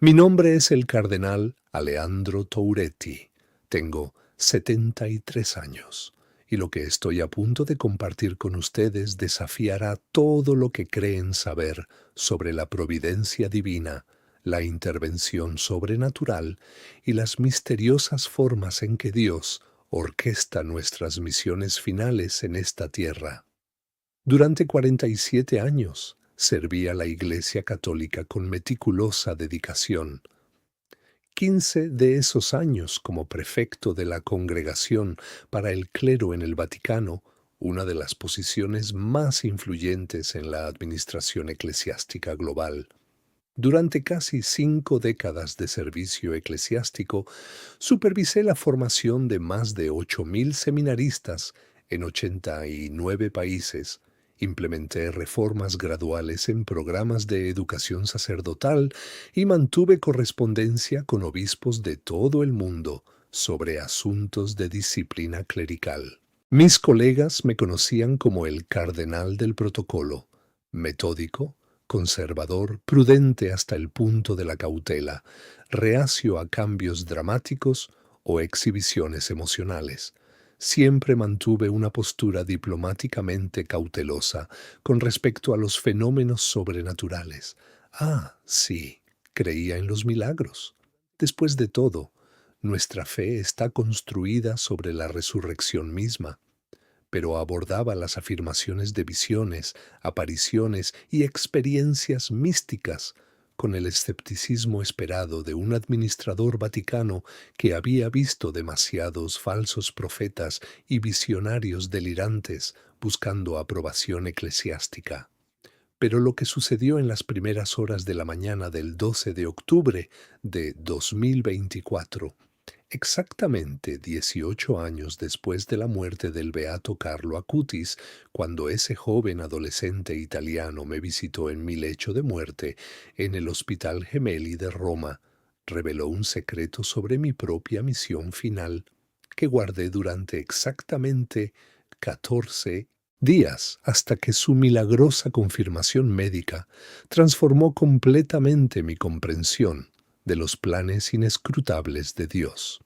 Mi nombre es el cardenal Aleandro Touretti. Tengo 73 años y lo que estoy a punto de compartir con ustedes desafiará todo lo que creen saber sobre la providencia divina, la intervención sobrenatural y las misteriosas formas en que Dios orquesta nuestras misiones finales en esta tierra. Durante 47 años serví a la Iglesia Católica con meticulosa dedicación. 15 de esos años como prefecto de la Congregación para el Clero en el Vaticano, una de las posiciones más influyentes en la administración eclesiástica global. Durante casi 5 décadas de servicio eclesiástico, supervisé la formación de más de 8.000 seminaristas en 89 países. Implementé reformas graduales en programas de educación sacerdotal y mantuve correspondencia con obispos de todo el mundo sobre asuntos de disciplina clerical. Mis colegas me conocían como el cardenal del protocolo, metódico, conservador, prudente hasta el punto de la cautela, reacio a cambios dramáticos o exhibiciones emocionales. Siempre mantuve una postura diplomáticamente cautelosa con respecto a los fenómenos sobrenaturales. Sí, creía en los milagros. Después de todo, nuestra fe está construida sobre la resurrección misma, pero abordaba las afirmaciones de visiones, apariciones y experiencias místicas con el escepticismo esperado de un administrador vaticano que había visto demasiados falsos profetas y visionarios delirantes buscando aprobación eclesiástica. Pero lo que sucedió en las primeras horas de la mañana del 12 de octubre de 2024, exactamente 18 años después de la muerte del beato Carlo Acutis, cuando ese joven adolescente italiano me visitó en mi lecho de muerte en el Hospital Gemelli de Roma, reveló un secreto sobre mi propia misión final que guardé durante exactamente 14 días hasta que su milagrosa confirmación médica transformó completamente mi comprensión de los planes inescrutables de Dios.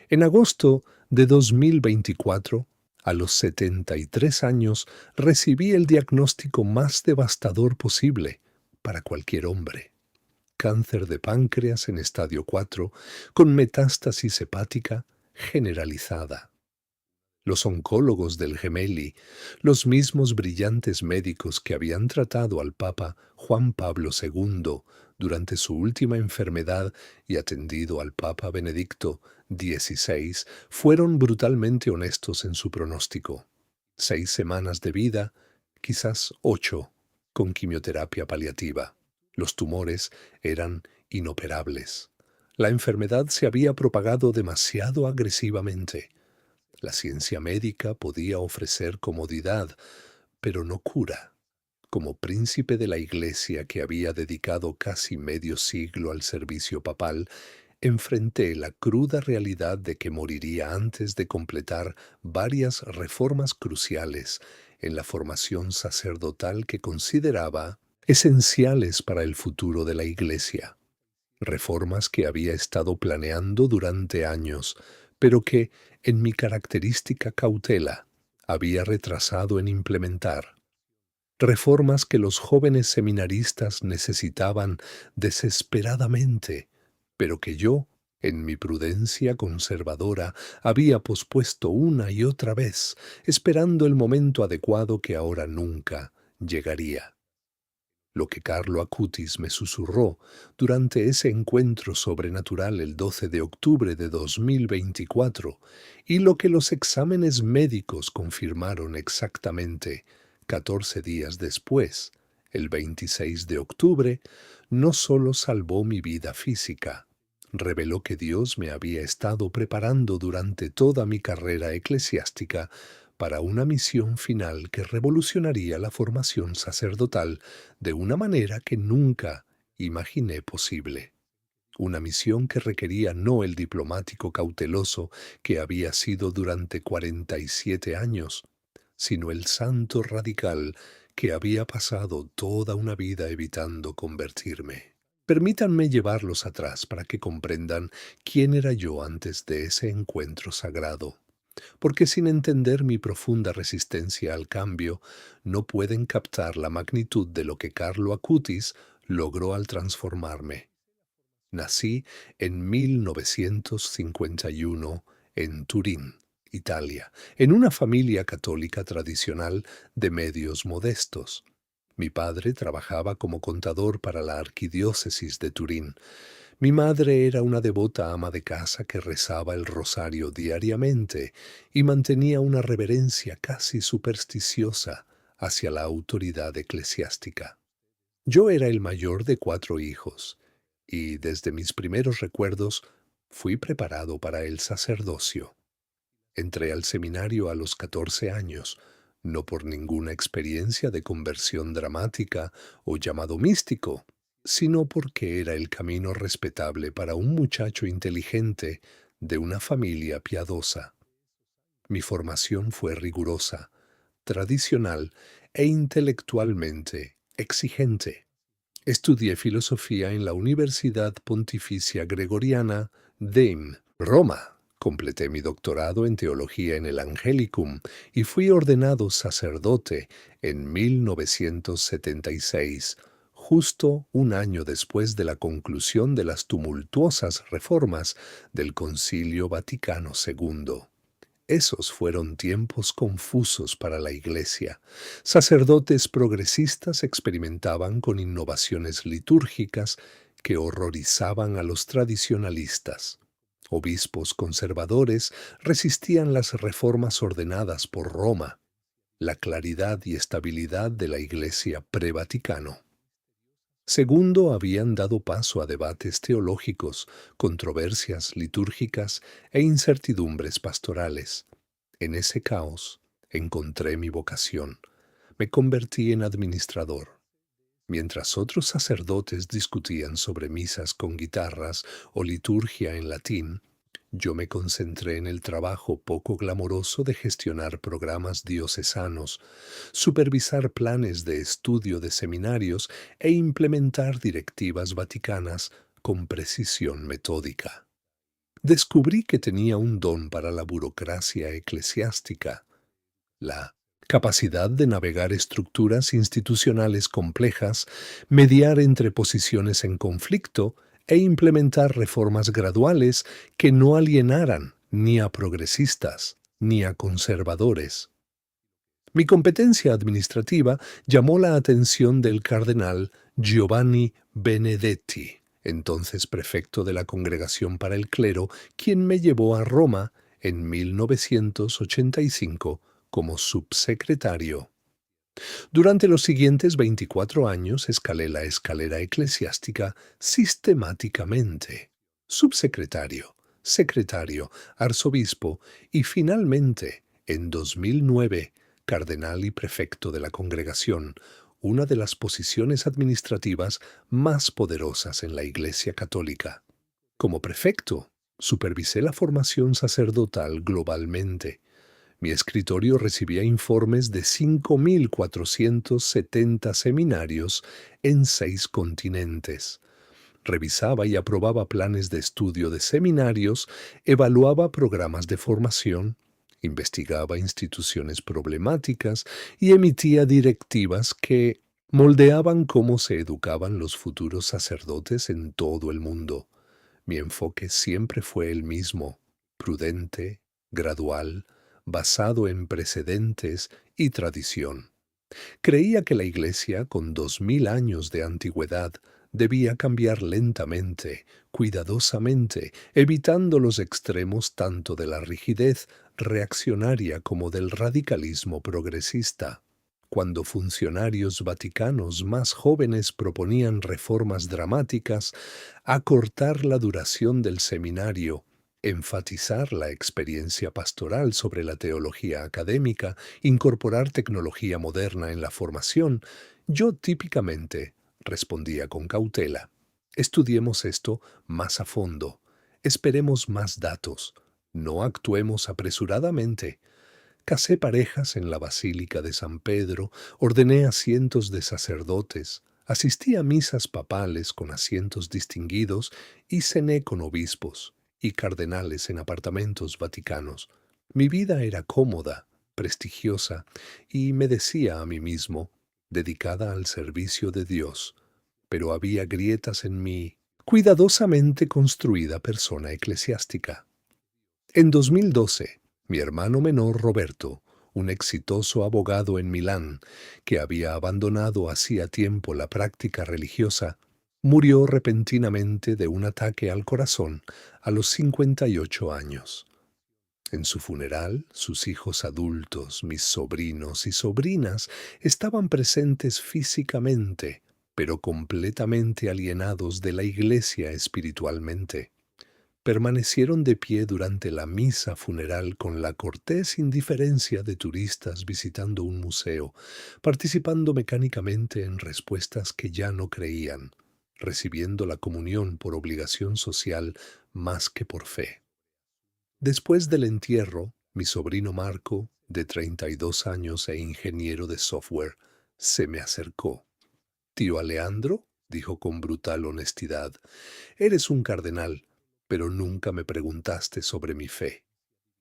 En agosto de 2024, a los 73 años, recibí el diagnóstico más devastador posible para cualquier hombre: cáncer de páncreas en estadio 4, con metástasis hepática generalizada. Los oncólogos del Gemelli, los mismos brillantes médicos que habían tratado al Papa Juan Pablo II durante su última enfermedad y atendido al Papa Benedicto XVI, fueron brutalmente honestos en su pronóstico: 6 semanas de vida, quizás 8, con quimioterapia paliativa. Los tumores eran inoperables. La enfermedad se había propagado demasiado agresivamente. La ciencia médica podía ofrecer comodidad, pero no cura. Como príncipe de la Iglesia que había dedicado casi medio siglo al servicio papal, enfrenté la cruda realidad de que moriría antes de completar varias reformas cruciales en la formación sacerdotal que consideraba esenciales para el futuro de la Iglesia. Reformas que había estado planeando durante años, pero que, en mi característica cautela, había retrasado en implementar. Reformas que los jóvenes seminaristas necesitaban desesperadamente, pero que yo, en mi prudencia conservadora, había pospuesto una y otra vez, esperando el momento adecuado que ahora nunca llegaría. Lo que Carlo Acutis me susurró durante ese encuentro sobrenatural el 12 de octubre de 2024 y lo que los exámenes médicos confirmaron exactamente 14 días después, el 26 de octubre, no solo salvó mi vida física, reveló que Dios me había estado preparando durante toda mi carrera eclesiástica para una misión final que revolucionaría la formación sacerdotal de una manera que nunca imaginé posible. Una misión que requería no el diplomático cauteloso que había sido durante 47 años, sino el santo radical que había pasado toda una vida evitando convertirme. Permítanme llevarlos atrás para que comprendan quién era yo antes de ese encuentro sagrado, porque sin entender mi profunda resistencia al cambio, no pueden captar la magnitud de lo que Carlo Acutis logró al transformarme. Nací en 1951 en Turín, Italia, en una familia católica tradicional de medios modestos. Mi padre trabajaba como contador para la arquidiócesis de Turín. Mi madre era una devota ama de casa que rezaba el rosario diariamente y mantenía una reverencia casi supersticiosa hacia la autoridad eclesiástica. Yo era el mayor de 4 hijos, y desde mis primeros recuerdos fui preparado para el sacerdocio. Entré al seminario a los 14 años, no por ninguna experiencia de conversión dramática o llamado místico, sino porque era el camino respetable para un muchacho inteligente de una familia piadosa. Mi formación fue rigurosa, tradicional e intelectualmente exigente. Estudié filosofía en la Universidad Pontificia Gregoriana de Roma. Completé mi doctorado en teología en el Angelicum y fui ordenado sacerdote en 1976, justo un año después de la conclusión de las tumultuosas reformas del Concilio Vaticano II. Esos fueron tiempos confusos para la Iglesia. Sacerdotes progresistas experimentaban con innovaciones litúrgicas que horrorizaban a los tradicionalistas. Obispos conservadores resistían las reformas ordenadas por Roma, la claridad y estabilidad de la Iglesia pre-Vaticano. Segundo, habían dado paso a debates teológicos, controversias litúrgicas e incertidumbres pastorales. En ese caos encontré mi vocación. Me convertí en administrador. Mientras otros sacerdotes discutían sobre misas con guitarras o liturgia en latín, yo me concentré en el trabajo poco glamoroso de gestionar programas diocesanos, supervisar planes de estudio de seminarios e implementar directivas vaticanas con precisión metódica. Descubrí que tenía un don para la burocracia eclesiástica, la capacidad de navegar estructuras institucionales complejas, mediar entre posiciones en conflicto e implementar reformas graduales que no alienaran ni a progresistas ni a conservadores. Mi competencia administrativa llamó la atención del cardenal Giovanni Benedetti, entonces prefecto de la Congregación para el Clero, quien me llevó a Roma en 1985 como subsecretario. Durante los siguientes 24 años escalé la escalera eclesiástica sistemáticamente. Subsecretario, secretario, arzobispo y finalmente, en 2009, cardenal y prefecto de la congregación, una de las posiciones administrativas más poderosas en la Iglesia Católica. Como prefecto, supervisé la formación sacerdotal globalmente. Mi escritorio recibía informes de 5.470 seminarios en 6 continentes. Revisaba y aprobaba planes de estudio de seminarios, evaluaba programas de formación, investigaba instituciones problemáticas y emitía directivas que moldeaban cómo se educaban los futuros sacerdotes en todo el mundo. Mi enfoque siempre fue el mismo: prudente, gradual, basado en precedentes y tradición. Creía que la Iglesia, con 2000 años de antigüedad, debía cambiar lentamente, cuidadosamente, evitando los extremos tanto de la rigidez reaccionaria como del radicalismo progresista. Cuando funcionarios vaticanos más jóvenes proponían reformas dramáticas, acortar la duración del seminario, enfatizar la experiencia pastoral sobre la teología académica, incorporar tecnología moderna en la formación, yo típicamente respondía con cautela: estudiemos esto más a fondo, esperemos más datos, no actuemos apresuradamente. Casé parejas en la Basílica de San Pedro, ordené a cientos de sacerdotes, Asistí a misas papales con asientos distinguidos y cené con obispos y cardenales en apartamentos vaticanos. Mi vida era cómoda, prestigiosa y me decía a mí mismo, dedicada al servicio de Dios, pero había grietas en mi cuidadosamente construida persona eclesiástica. En 2012, mi hermano menor Roberto, un exitoso abogado en Milán, que había abandonado hacía tiempo la práctica religiosa, murió repentinamente de un ataque al corazón a los 58 años. En su funeral, sus hijos adultos, mis sobrinos y sobrinas, estaban presentes físicamente, pero completamente alienados de la iglesia espiritualmente. Permanecieron de pie durante la misa funeral con la cortés indiferencia de turistas visitando un museo, participando mecánicamente en respuestas que ya no creían, recibiendo la comunión por obligación social más que por fe. Después del entierro, mi sobrino Marco, de 32 años e ingeniero de software, se me acercó. «Tío Alejandro», dijo con brutal honestidad, «eres un cardenal, pero nunca me preguntaste sobre mi fe.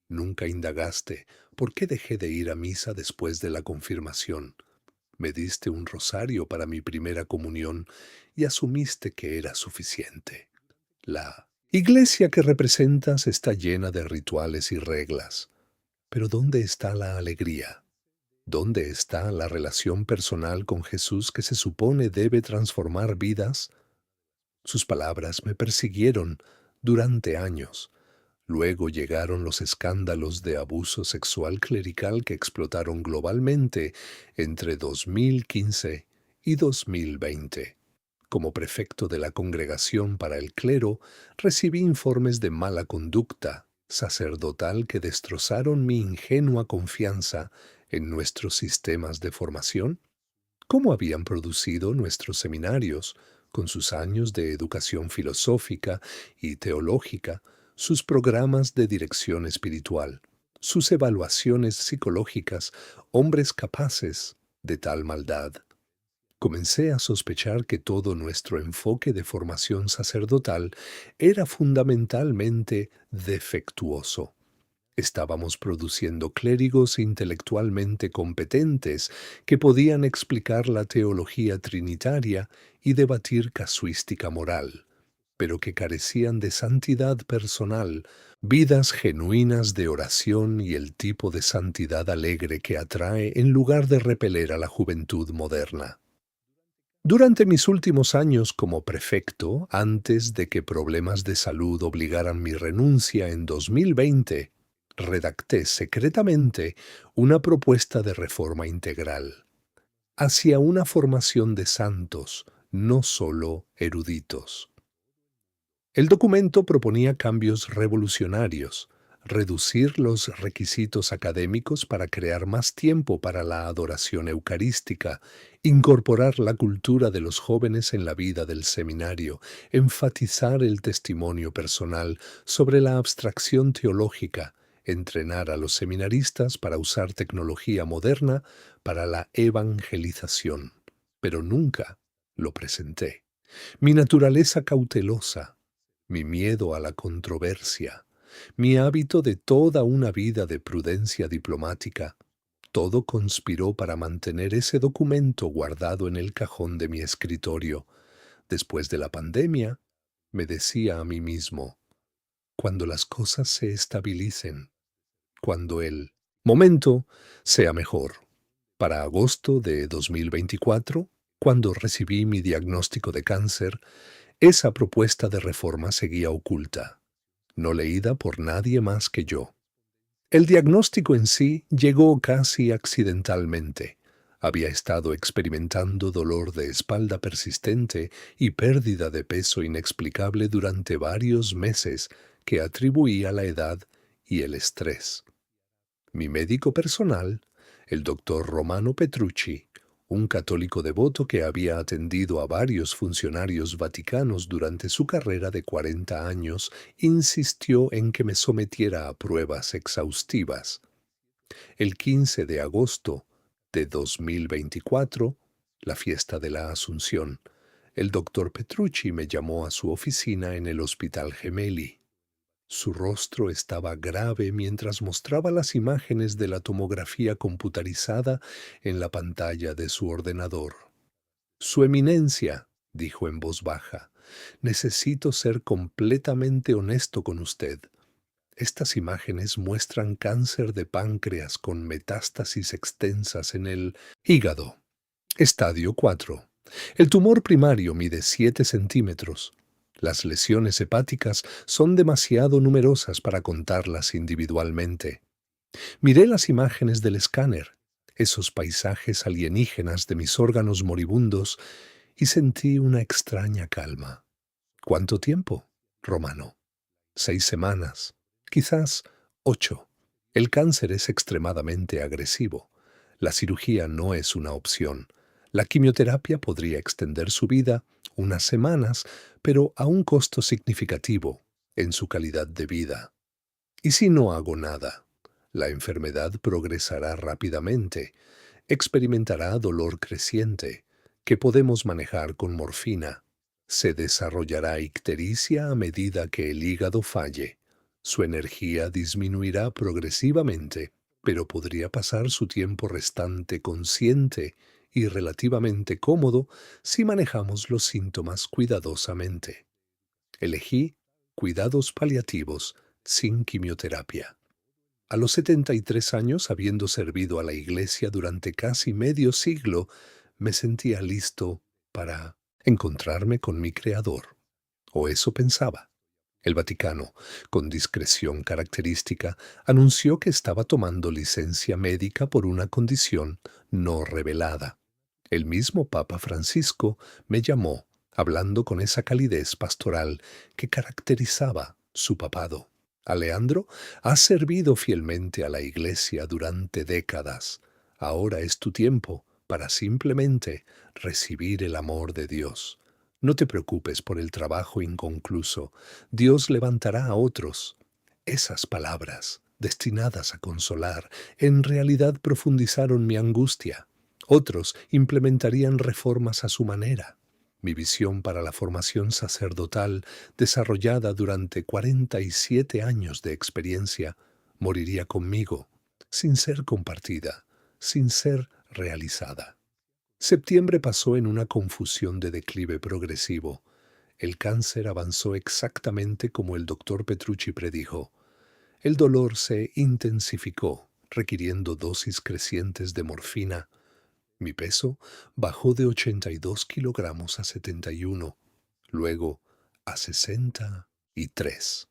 Nunca indagaste por qué dejé de ir a misa después de la confirmación. Me diste un rosario para mi primera comunión y asumiste que era suficiente. La iglesia que representas está llena de rituales y reglas. Pero ¿dónde está la alegría? ¿Dónde está la relación personal con Jesús que se supone debe transformar vidas?» Sus palabras me persiguieron durante años. Luego llegaron los escándalos de abuso sexual clerical que explotaron globalmente entre 2015 y 2020. Como prefecto de la Congregación para el Clero, recibí informes de mala conducta sacerdotal que destrozaron mi ingenua confianza en nuestros sistemas de formación. ¿Cómo habían producido nuestros seminarios, con sus años de educación filosófica y teológica, sus programas de dirección espiritual, sus evaluaciones psicológicas, hombres capaces de tal maldad? Comencé a sospechar que todo nuestro enfoque de formación sacerdotal era fundamentalmente defectuoso. Estábamos produciendo clérigos intelectualmente competentes que podían explicar la teología trinitaria y debatir casuística moral, pero que carecían de santidad personal, vidas genuinas de oración y el tipo de santidad alegre que atrae en lugar de repeler a la juventud moderna. Durante mis últimos años como prefecto, antes de que problemas de salud obligaran mi renuncia en 2020, redacté secretamente una propuesta de reforma integral hacia una formación de santos, no solo eruditos. El documento proponía cambios revolucionarios: reducir los requisitos académicos para crear más tiempo para la adoración eucarística, incorporar la cultura de los jóvenes en la vida del seminario, enfatizar el testimonio personal sobre la abstracción teológica, entrenar a los seminaristas para usar tecnología moderna para la evangelización. Pero nunca lo presenté. Mi naturaleza cautelosa, mi miedo a la controversia, mi hábito de toda una vida de prudencia diplomática, todo conspiró para mantener ese documento guardado en el cajón de mi escritorio. Después de la pandemia, me decía a mí mismo, cuando las cosas se estabilicen, cuando el momento sea mejor. Para agosto de 2024, cuando recibí mi diagnóstico de cáncer, esa propuesta de reforma seguía oculta, no leída por nadie más que yo. El diagnóstico en sí llegó casi accidentalmente. Había estado experimentando dolor de espalda persistente y pérdida de peso inexplicable durante varios meses que atribuí a la edad y el estrés. Mi médico personal, el doctor Romano Petrucci, un católico devoto que había atendido a varios funcionarios vaticanos durante su carrera de 40 años, insistió en que me sometiera a pruebas exhaustivas. El 15 de agosto de 2024, la fiesta de la Asunción. El doctor Petrucci me llamó a su oficina en el Hospital Gemelli. Su rostro estaba grave mientras mostraba las imágenes de la tomografía computarizada en la pantalla de su ordenador. Su eminencia, dijo en voz baja, necesito ser completamente honesto con usted. Estas imágenes muestran cáncer de páncreas con metástasis extensas en el hígado. Estadio 4. El tumor primario mide 7 centímetros. Las lesiones hepáticas son demasiado numerosas para contarlas individualmente. Miré las imágenes del escáner, esos paisajes alienígenas de mis órganos moribundos, y sentí una extraña calma. ¿Cuánto tiempo, Romano? 6 semanas, quizás 8. El cáncer es extremadamente agresivo. La cirugía no es una opción. La quimioterapia podría extender su vida unas semanas, pero a un costo significativo en su calidad de vida. ¿Y si no hago nada? La enfermedad progresará rápidamente, experimentará dolor creciente, que podemos manejar con morfina. Se desarrollará ictericia a medida que el hígado falle. Su energía disminuirá progresivamente, pero podría pasar su tiempo restante consciente y relativamente cómodo si manejamos los síntomas cuidadosamente. Elegí cuidados paliativos sin quimioterapia. A los 73 años, habiendo servido a la Iglesia durante casi medio siglo, me sentía listo para encontrarme con mi Creador. O eso pensaba. El Vaticano, con discreción característica, anunció que estaba tomando licencia médica por una condición no revelada. El mismo Papa Francisco me llamó, hablando con esa calidez pastoral que caracterizaba su papado. Alejandro, has servido fielmente a la Iglesia durante décadas. Ahora es tu tiempo para simplemente recibir el amor de Dios. No te preocupes por el trabajo inconcluso. Dios levantará a otros. Esas palabras, destinadas a consolar, en realidad profundizaron mi angustia. Otros implementarían reformas a su manera. Mi visión para la formación sacerdotal, desarrollada durante 47 años de experiencia, moriría conmigo, sin ser compartida, sin ser realizada. Septiembre pasó en una confusión de declive progresivo. El cáncer avanzó exactamente como el doctor Petrucci predijo. El dolor se intensificó, requiriendo dosis crecientes de morfina. Mi peso bajó de 82 kilogramos a 71, luego a 63.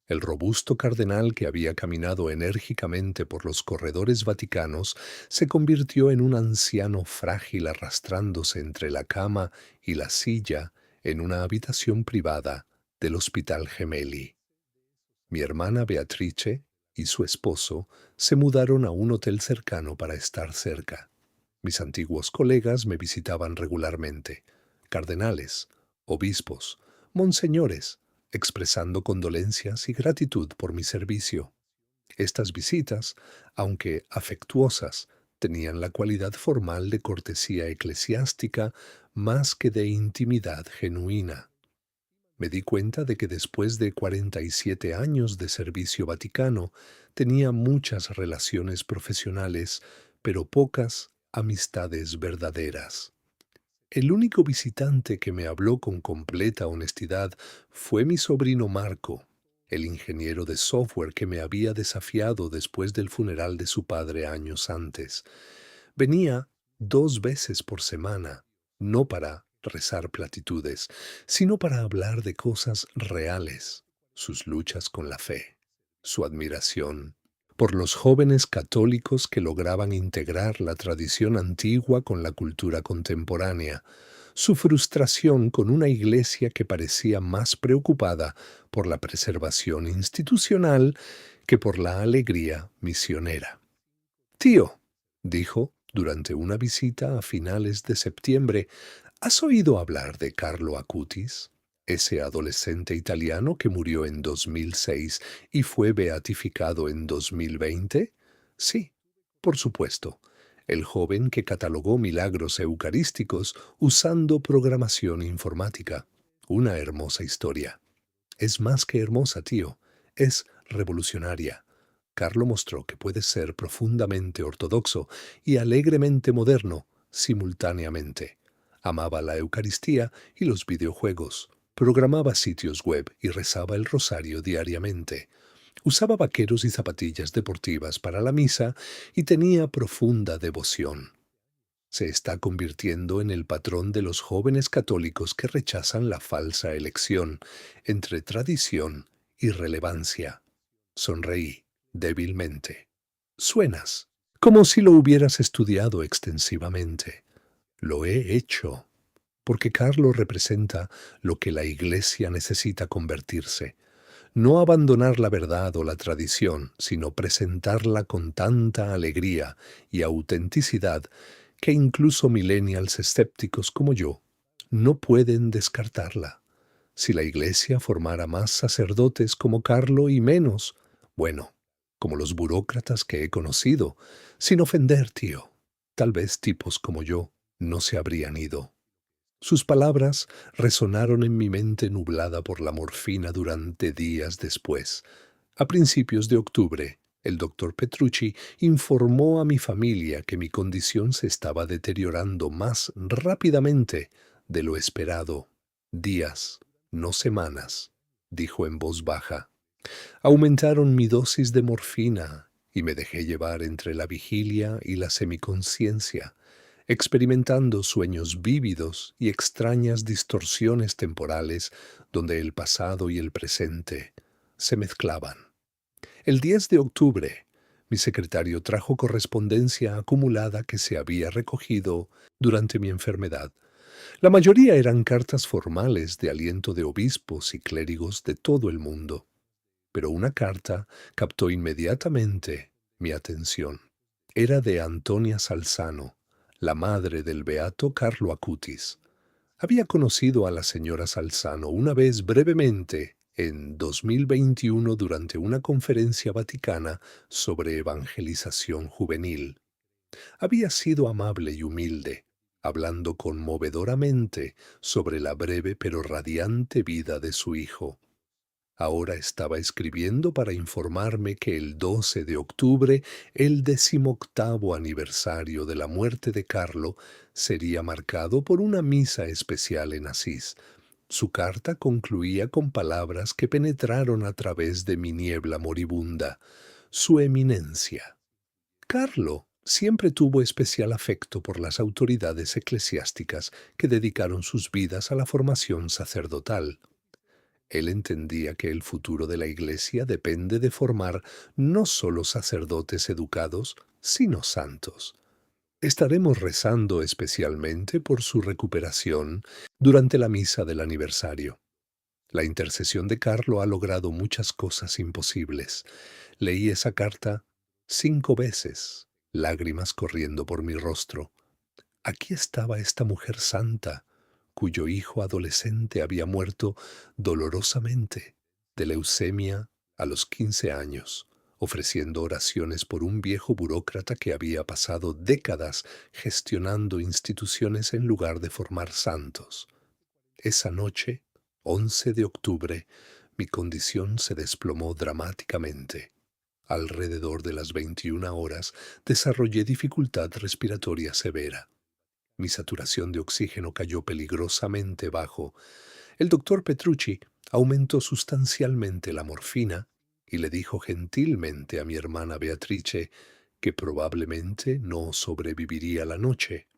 El robusto cardenal que había caminado enérgicamente por los corredores vaticanos se convirtió en un anciano frágil arrastrándose entre la cama y la silla en una habitación privada del Hospital Gemelli. Mi hermana Beatrice y su esposo se mudaron a un hotel cercano para estar cerca. Mis antiguos colegas me visitaban regularmente, cardenales, obispos, monseñores, expresando condolencias y gratitud por mi servicio. Estas visitas, aunque afectuosas, tenían la cualidad formal de cortesía eclesiástica más que de intimidad genuina. Me di cuenta de que después de 47 años de servicio vaticano tenía muchas relaciones profesionales, pero pocas amistades verdaderas. El único visitante que me habló con completa honestidad fue mi sobrino Marco, el ingeniero de software que me había desafiado después del funeral de su padre años antes. Venía 2 veces por semana, no para rezar platitudes, sino para hablar de cosas reales, sus luchas con la fe, su admiración por los jóvenes católicos que lograban integrar la tradición antigua con la cultura contemporánea, su frustración con una iglesia que parecía más preocupada por la preservación institucional que por la alegría misionera. Tío, dijo durante una visita a finales de septiembre, ¿has oído hablar de Carlo Acutis? Ese adolescente italiano que murió en 2006 y fue beatificado en 2020? Sí, por supuesto. el joven que catalogó milagros eucarísticos usando programación informática. Una hermosa historia. Es más que hermosa, tío. Es revolucionaria. Carlo mostró que puede ser profundamente ortodoxo y alegremente moderno simultáneamente. Amaba la Eucaristía y los videojuegos. Programaba sitios web y rezaba el rosario diariamente. Usaba vaqueros y zapatillas deportivas para la misa y tenía profunda devoción. Se está convirtiendo en el patrón de los jóvenes católicos que rechazan la falsa elección entre tradición y relevancia. Sonreí débilmente. Suenas como si lo hubieras estudiado extensivamente. Lo he hecho, porque Carlo representa lo que la Iglesia necesita convertirse. No abandonar la verdad o la tradición, sino presentarla con tanta alegría y autenticidad que incluso millennials escépticos como yo no pueden descartarla. Si la Iglesia formara más sacerdotes como Carlo y menos, bueno, como los burócratas que he conocido, sin ofender, tío, tal vez tipos como yo no se habrían ido. Sus palabras resonaron en mi mente nublada por la morfina durante días después. A principios de octubre, el doctor Petrucci informó a mi familia que mi condición se estaba deteriorando más rápidamente de lo esperado. Días, no semanas, dijo en voz baja. Aumentaron mi dosis de morfina y me dejé llevar entre la vigilia y la semiconciencia, experimentando sueños vívidos y extrañas distorsiones temporales donde el pasado y el presente se mezclaban. El 10 de octubre, mi secretario trajo correspondencia acumulada que se había recogido durante mi enfermedad. La mayoría eran cartas formales de aliento de obispos y clérigos de todo el mundo, pero una carta captó inmediatamente mi atención. Era de Antonia Salzano, la madre del beato Carlo Acutis. Había conocido a la señora Salzano una vez brevemente en 2021 durante una conferencia vaticana sobre evangelización juvenil. Había sido amable y humilde, hablando conmovedoramente sobre la breve pero radiante vida de su hijo. Ahora estaba escribiendo para informarme que el 12 de octubre, el 18º aniversario de la muerte de Carlo, sería marcado por una misa especial en Asís. Su carta concluía con palabras que penetraron a través de mi niebla moribunda. Su eminencia. Carlo siempre tuvo especial afecto por las autoridades eclesiásticas que dedicaron sus vidas a la formación sacerdotal. Él entendía que el futuro de la Iglesia depende de formar no solo sacerdotes educados, sino santos. Estaremos rezando especialmente por su recuperación durante la misa del aniversario. La intercesión de Carlo ha logrado muchas cosas imposibles. Leí esa carta 5 veces, lágrimas corriendo por mi rostro. Aquí estaba esta mujer santa, cuyo hijo adolescente había muerto dolorosamente de leucemia a los 15 años, ofreciendo oraciones por un viejo burócrata que había pasado décadas gestionando instituciones en lugar de formar santos. Esa noche, 11 de octubre, mi condición se desplomó dramáticamente. Alrededor de las 21 horas desarrollé dificultad respiratoria severa. Mi saturación de oxígeno cayó peligrosamente bajo. El doctor Petrucci aumentó sustancialmente la morfina y le dijo gentilmente a mi hermana Beatrice que probablemente no sobreviviría la noche.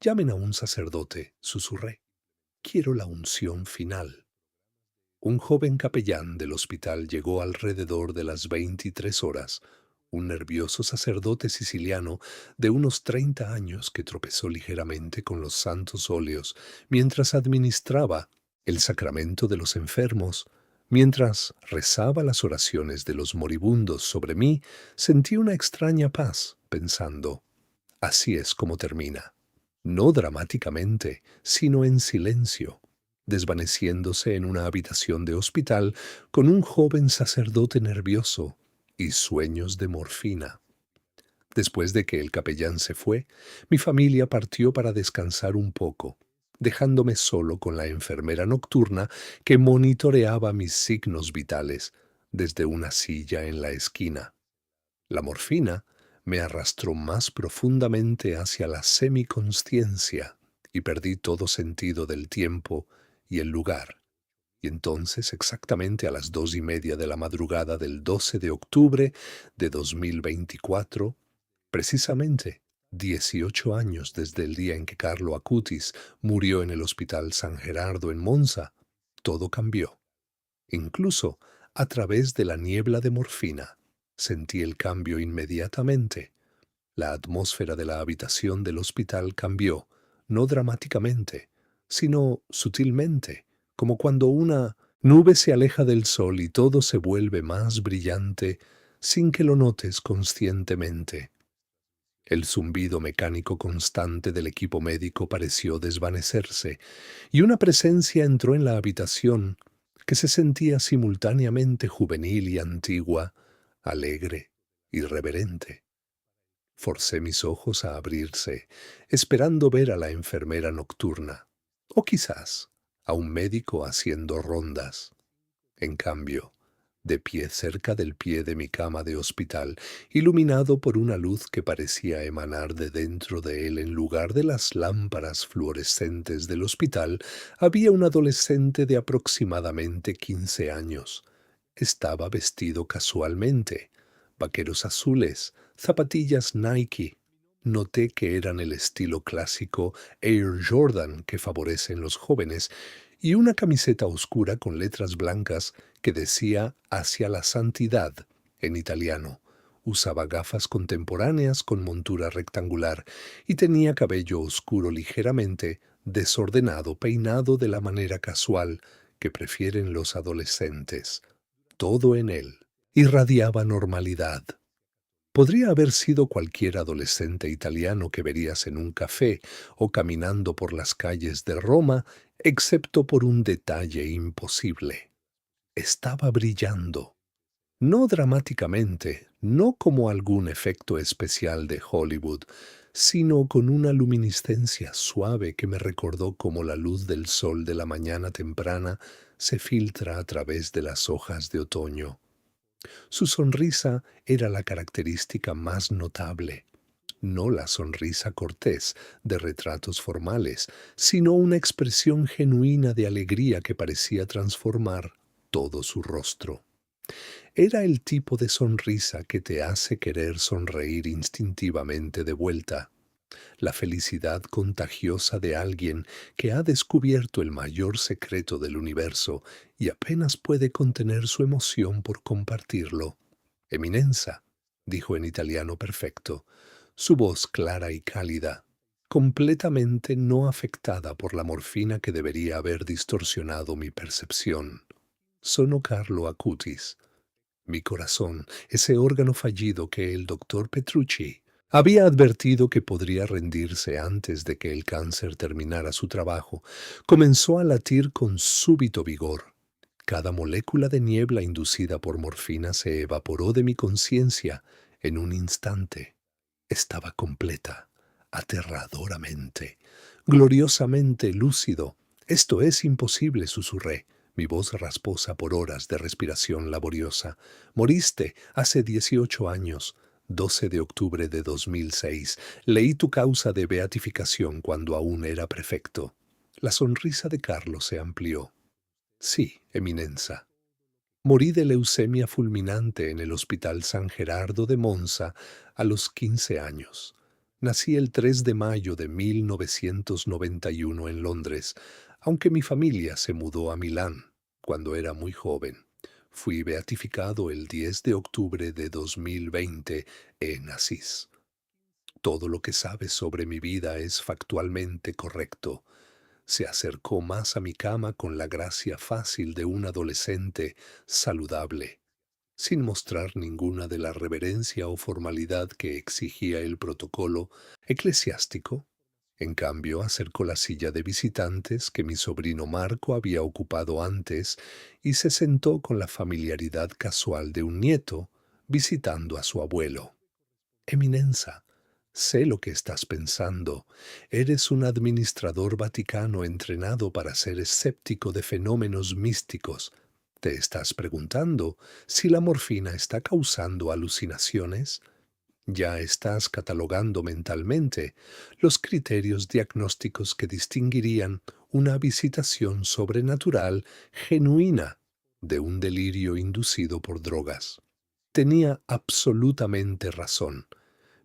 Llamen a un sacerdote, susurré. Quiero la unción final. Un joven capellán del hospital llegó alrededor de las 23 horas, un nervioso sacerdote siciliano de unos 30 años que tropezó ligeramente con los santos óleos mientras administraba el sacramento de los enfermos. Mientras rezaba las oraciones de los moribundos sobre mí, sentí una extraña paz, pensando, así es como termina. No dramáticamente, sino en silencio, desvaneciéndose en una habitación de hospital con un joven sacerdote nervioso y sueños de morfina. Después de que el capellán se fue, mi familia partió para descansar un poco, dejándome solo con la enfermera nocturna que monitoreaba mis signos vitales desde una silla en la esquina. La morfina me arrastró más profundamente hacia la semiconsciencia y perdí todo sentido del tiempo y el lugar. Y entonces, exactamente a las 2:30 de la madrugada del 12 de octubre de 2024, precisamente 18 años desde el día en que Carlo Acutis murió en el Hospital San Gerardo en Monza, todo cambió. Incluso a través de la niebla de morfina, sentí el cambio inmediatamente. La atmósfera de la habitación del hospital cambió, no dramáticamente, sino sutilmente, como cuando una nube se aleja del sol y todo se vuelve más brillante sin que lo notes conscientemente. El zumbido mecánico constante del equipo médico pareció desvanecerse, y una presencia entró en la habitación que se sentía simultáneamente juvenil y antigua, alegre y reverente. Forcé mis ojos a abrirse, esperando ver a la enfermera nocturna, o quizás a un médico haciendo rondas. En cambio, de pie cerca del pie de mi cama de hospital, iluminado por una luz que parecía emanar de dentro de él en lugar de las lámparas fluorescentes del hospital, había un adolescente de aproximadamente 15 años. Estaba vestido casualmente, vaqueros azules, zapatillas Nike. Noté que eran el estilo clásico Air Jordan que favorecen los jóvenes, y una camiseta oscura con letras blancas que decía Hacia la santidad en italiano. Usaba gafas contemporáneas con montura rectangular y tenía cabello oscuro ligeramente desordenado, peinado de la manera casual que prefieren los adolescentes. Todo en él irradiaba normalidad. Podría haber sido cualquier adolescente italiano que verías en un café o caminando por las calles de Roma, excepto por un detalle imposible. Estaba brillando. No dramáticamente, no como algún efecto especial de Hollywood, sino con una luminiscencia suave que me recordó cómo la luz del sol de la mañana temprana se filtra a través de las hojas de otoño. Su sonrisa era la característica más notable, no la sonrisa cortés de retratos formales, sino una expresión genuina de alegría que parecía transformar todo su rostro. Era el tipo de sonrisa que te hace querer sonreír instintivamente de vuelta, la felicidad contagiosa de alguien que ha descubierto el mayor secreto del universo y apenas puede contener su emoción por compartirlo. Eminenza, dijo en italiano perfecto, su voz clara y cálida, completamente no afectada por la morfina que debería haber distorsionado mi percepción. Sono Carlo Acutis. Mi corazón, ese órgano fallido que el doctor Petrucci había advertido que podría rendirse antes de que el cáncer terminara su trabajo, comenzó a latir con súbito vigor. Cada molécula de niebla inducida por morfina se evaporó de mi conciencia en un instante. Estaba completa, aterradoramente, gloriosamente lúcido. Esto es imposible, susurré, mi voz rasposa por horas de respiración laboriosa. Moriste hace 18 años. 12 de octubre de 2006. Leí tu causa de beatificación cuando aún era prefecto. La sonrisa de Carlos se amplió. Sí, Eminenza. Morí de leucemia fulminante en el Hospital San Gerardo de Monza a los 15 años. Nací el 3 de mayo de 1991 en Londres, aunque mi familia se mudó a Milán cuando era muy joven. Fui beatificado el 10 de octubre de 2020 en Asís. Todo lo que sabes sobre mi vida es factualmente correcto. Se acercó más a mi cama con la gracia fácil de un adolescente saludable, sin mostrar ninguna de la reverencia o formalidad que exigía el protocolo eclesiástico. En cambio, acercó la silla de visitantes que mi sobrino Marco había ocupado antes y se sentó con la familiaridad casual de un nieto visitando a su abuelo. Eminenza, sé lo que estás pensando. Eres un administrador vaticano entrenado para ser escéptico de fenómenos místicos. ¿Te estás preguntando si la morfina está causando alucinaciones? Ya estás catalogando mentalmente los criterios diagnósticos que distinguirían una visitación sobrenatural genuina de un delirio inducido por drogas. Tenía absolutamente razón.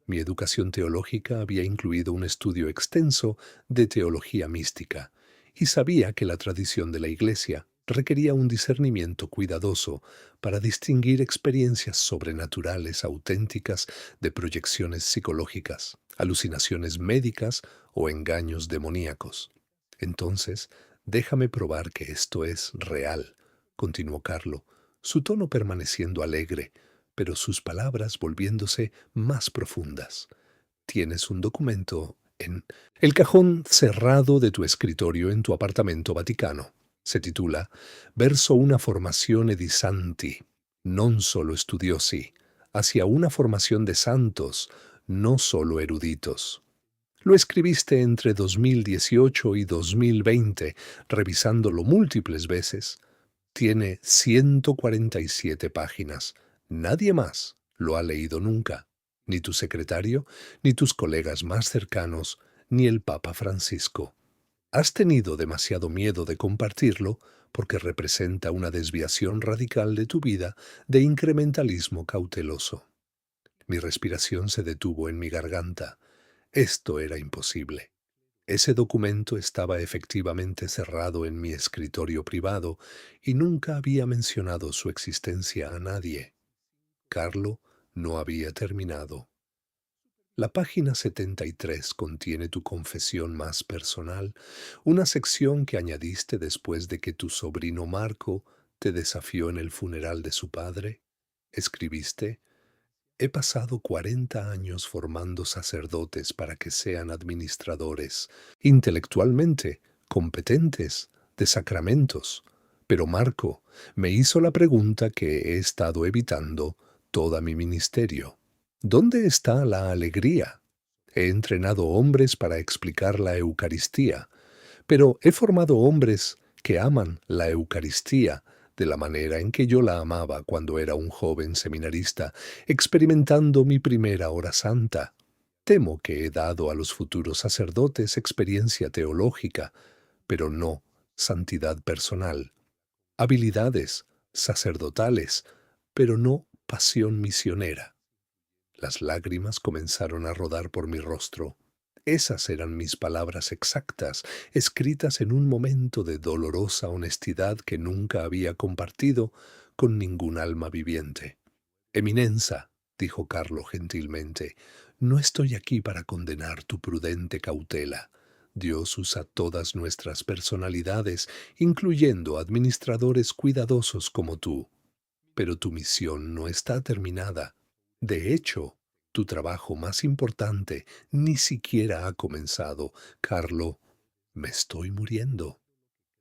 Mi educación teológica había incluido un estudio extenso de teología mística y sabía que la tradición de la Iglesia requería un discernimiento cuidadoso para distinguir experiencias sobrenaturales auténticas de proyecciones psicológicas, alucinaciones médicas o engaños demoníacos. Entonces, déjame probar que esto es real, continuó Carlo, su tono permaneciendo alegre, pero sus palabras volviéndose más profundas. Tienes un documento en el cajón cerrado de tu escritorio en tu apartamento vaticano. Se titula Verso una formazione di santi, non solo studiosi, hacia una formación de santos, no solo eruditos. Lo escribiste entre 2018 y 2020, revisándolo múltiples veces. Tiene 147 páginas. Nadie más lo ha leído nunca. Ni tu secretario, ni tus colegas más cercanos, ni el Papa Francisco. Has tenido demasiado miedo de compartirlo porque representa una desviación radical de tu vida de incrementalismo cauteloso. Mi respiración se detuvo en mi garganta. Esto era imposible. Ese documento estaba efectivamente cerrado en mi escritorio privado y nunca había mencionado su existencia a nadie. Carlo no había terminado. La página 73 contiene tu confesión más personal, una sección que añadiste después de que tu sobrino Marco te desafió en el funeral de su padre. Escribiste: He pasado 40 años formando sacerdotes para que sean administradores, intelectualmente competentes, de sacramentos. Pero Marco me hizo la pregunta que he estado evitando toda mi ministerio. ¿Dónde está la alegría? He entrenado hombres para explicar la Eucaristía, pero he formado hombres que aman la Eucaristía de la manera en que yo la amaba cuando era un joven seminarista, experimentando mi primera hora santa. Temo que he dado a los futuros sacerdotes experiencia teológica, pero no santidad personal, habilidades sacerdotales, pero no pasión misionera. Las lágrimas comenzaron a rodar por mi rostro. Esas eran mis palabras exactas, escritas en un momento de dolorosa honestidad que nunca había compartido con ningún alma viviente. Eminenza, dijo Carlo gentilmente, no estoy aquí para condenar tu prudente cautela. Dios usa todas nuestras personalidades, incluyendo administradores cuidadosos como tú. Pero tu misión no está terminada. De hecho, tu trabajo más importante ni siquiera ha comenzado. Carlo, me estoy muriendo.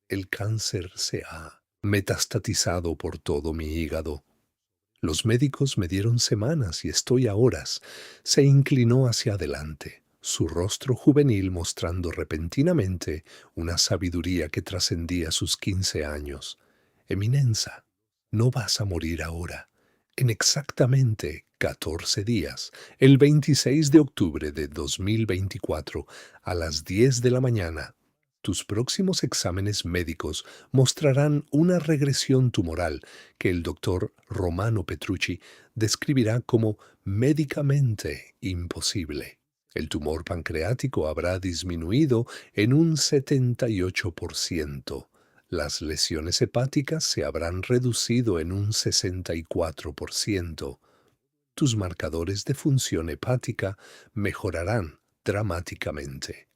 El cáncer se ha metastatizado por todo mi hígado. Los médicos me dieron semanas y estoy a horas. Se inclinó hacia adelante, su rostro juvenil mostrando repentinamente una sabiduría que trascendía sus 15 años. Eminenza, no vas a morir ahora. En exactamente 14 días, el 26 de octubre de 2024, a las 10 de la mañana, tus próximos exámenes médicos mostrarán una regresión tumoral que el doctor Romano Petrucci describirá como médicamente imposible. El tumor pancreático habrá disminuido en un 78%. Las lesiones hepáticas se habrán reducido en un 64%. Tus marcadores de función hepática mejorarán dramáticamente.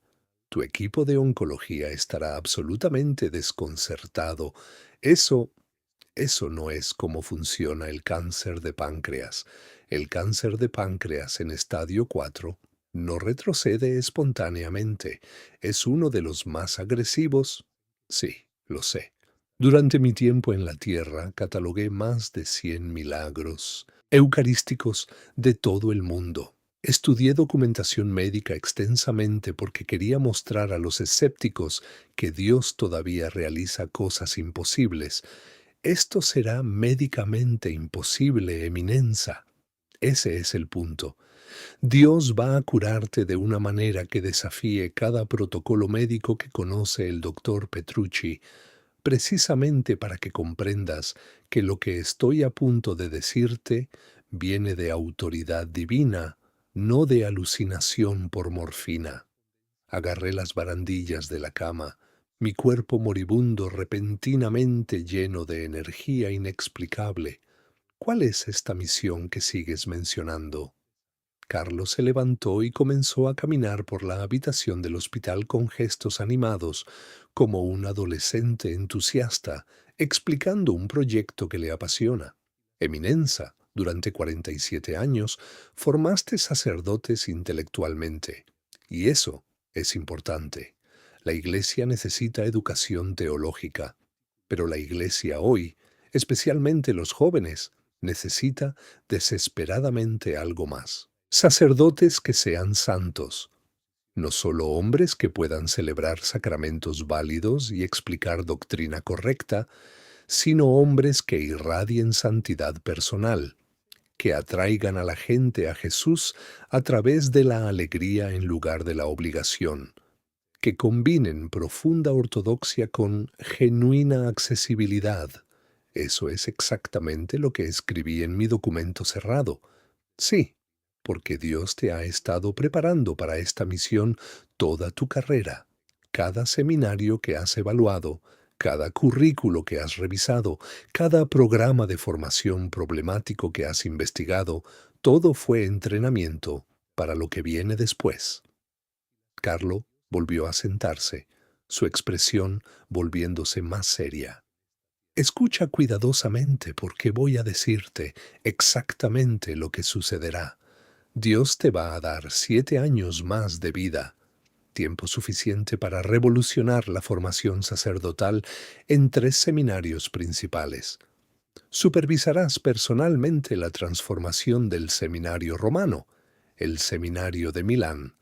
Tu equipo de oncología estará absolutamente desconcertado. Eso, eso no es cómo funciona el cáncer de páncreas. El cáncer de páncreas en estadio 4 no retrocede espontáneamente. Es uno de los más agresivos. Sí, lo sé. Durante mi tiempo en la Tierra catalogué más de 100 milagros eucarísticos de todo el mundo. Estudié documentación médica extensamente porque quería mostrar a los escépticos que Dios todavía realiza cosas imposibles. Esto será médicamente imposible, Eminenza. Ese es el punto. Dios va a curarte de una manera que desafíe cada protocolo médico que conoce el doctor Petrucci, precisamente para que comprendas que lo que estoy a punto de decirte viene de autoridad divina, no de alucinación por morfina. Agarré las barandillas de la cama, mi cuerpo moribundo repentinamente lleno de energía inexplicable. ¿Cuál es esta misión que sigues mencionando? Carlos se levantó y comenzó a caminar por la habitación del hospital con gestos animados, como un adolescente entusiasta, explicando un proyecto que le apasiona. Eminenza, durante 47 años, formaste sacerdotes intelectualmente. Y eso es importante. La Iglesia necesita educación teológica, pero la Iglesia hoy, especialmente los jóvenes, necesita desesperadamente algo más. Sacerdotes que sean santos, no solo hombres que puedan celebrar sacramentos válidos y explicar doctrina correcta, sino hombres que irradien santidad personal, que atraigan a la gente a Jesús a través de la alegría en lugar de la obligación, que combinen profunda ortodoxia con genuina accesibilidad. Eso es exactamente lo que escribí en mi documento cerrado. Sí, porque Dios te ha estado preparando para esta misión toda tu carrera. Cada seminario que has evaluado, cada currículo que has revisado, cada programa de formación problemático que has investigado, todo fue entrenamiento para lo que viene después. Carlo volvió a sentarse, su expresión volviéndose más seria. Escucha cuidadosamente porque voy a decirte exactamente lo que sucederá. Dios te va a dar 7 años más de vida, tiempo suficiente para revolucionar la formación sacerdotal en 3 seminarios principales. Supervisarás personalmente la transformación del seminario romano, el seminario de Milán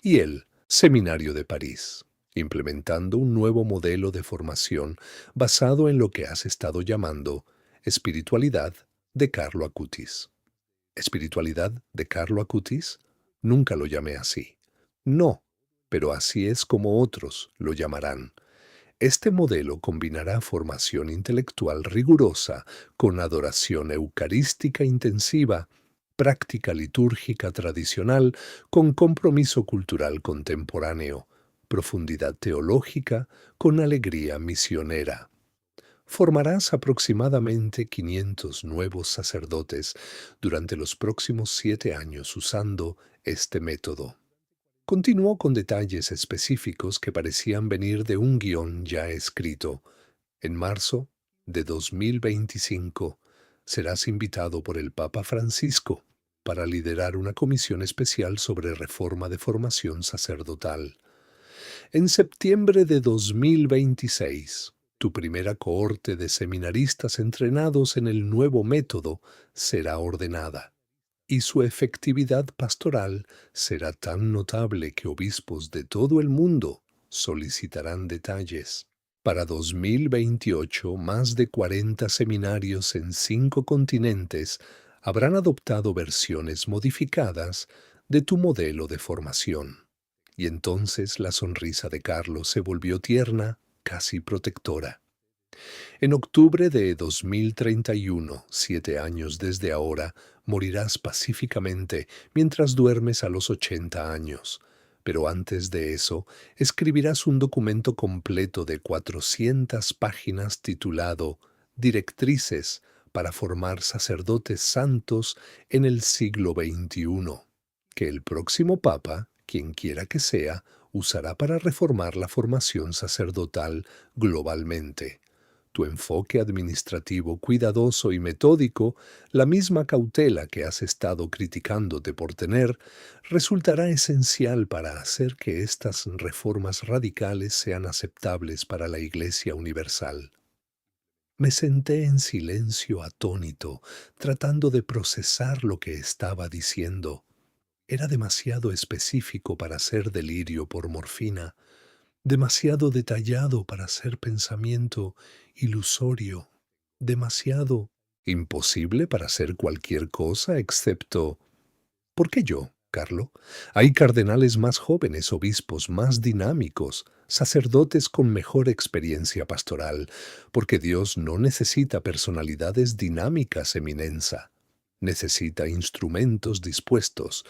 y el seminario de París, implementando un nuevo modelo de formación basado en lo que has estado llamando espiritualidad de Carlo Acutis. ¿Espiritualidad de Carlo Acutis? Nunca lo llamé así. No, pero así es como otros lo llamarán. Este modelo combinará formación intelectual rigurosa con adoración eucarística intensiva, práctica litúrgica tradicional con compromiso cultural contemporáneo, profundidad teológica con alegría misionera. Formarás aproximadamente 500 nuevos sacerdotes durante los próximos 7 años usando este método. Continuó con detalles específicos que parecían venir de un guión ya escrito. En marzo de 2025 serás invitado por el Papa Francisco para liderar una comisión especial sobre reforma de formación sacerdotal. En septiembre de 2026, tu primera cohorte de seminaristas entrenados en el nuevo método será ordenada, y su efectividad pastoral será tan notable que obispos de todo el mundo solicitarán detalles. Para 2028, más de 40 seminarios en 5 continentes habrán adoptado versiones modificadas de tu modelo de formación. Y entonces la sonrisa de Carlos se volvió tierna, casi protectora. En octubre de 2031, 7 años desde ahora, morirás pacíficamente mientras duermes a los 80 años. Pero antes de eso, escribirás un documento completo de 400 páginas titulado Directrices para formar sacerdotes santos en el siglo XXI, que el próximo Papa, quien quiera que sea, usará para reformar la formación sacerdotal globalmente. Tu enfoque administrativo cuidadoso y metódico, la misma cautela que has estado criticándote por tener, resultará esencial para hacer que estas reformas radicales sean aceptables para la Iglesia universal. Me senté en silencio atónito, tratando de procesar lo que estaba diciendo. Era demasiado específico para ser delirio por morfina, demasiado detallado para ser pensamiento ilusorio, demasiado imposible para ser cualquier cosa excepto... ¿Por qué yo, Carlo? Hay cardenales más jóvenes, obispos más dinámicos, sacerdotes con mejor experiencia pastoral, porque Dios no necesita personalidades dinámicas, eminenza. Necesita instrumentos dispuestos.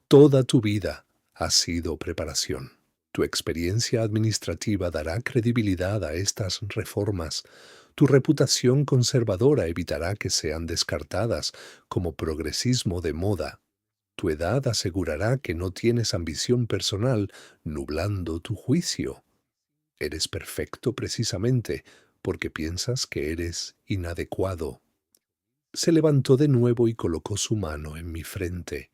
Toda tu vida ha sido preparación. Tu experiencia administrativa dará credibilidad a estas reformas. Tu reputación conservadora evitará que sean descartadas como progresismo de moda. Tu edad asegurará que no tienes ambición personal nublando tu juicio. Eres perfecto precisamente porque piensas que eres inadecuado. Se levantó de nuevo y colocó su mano en mi frente.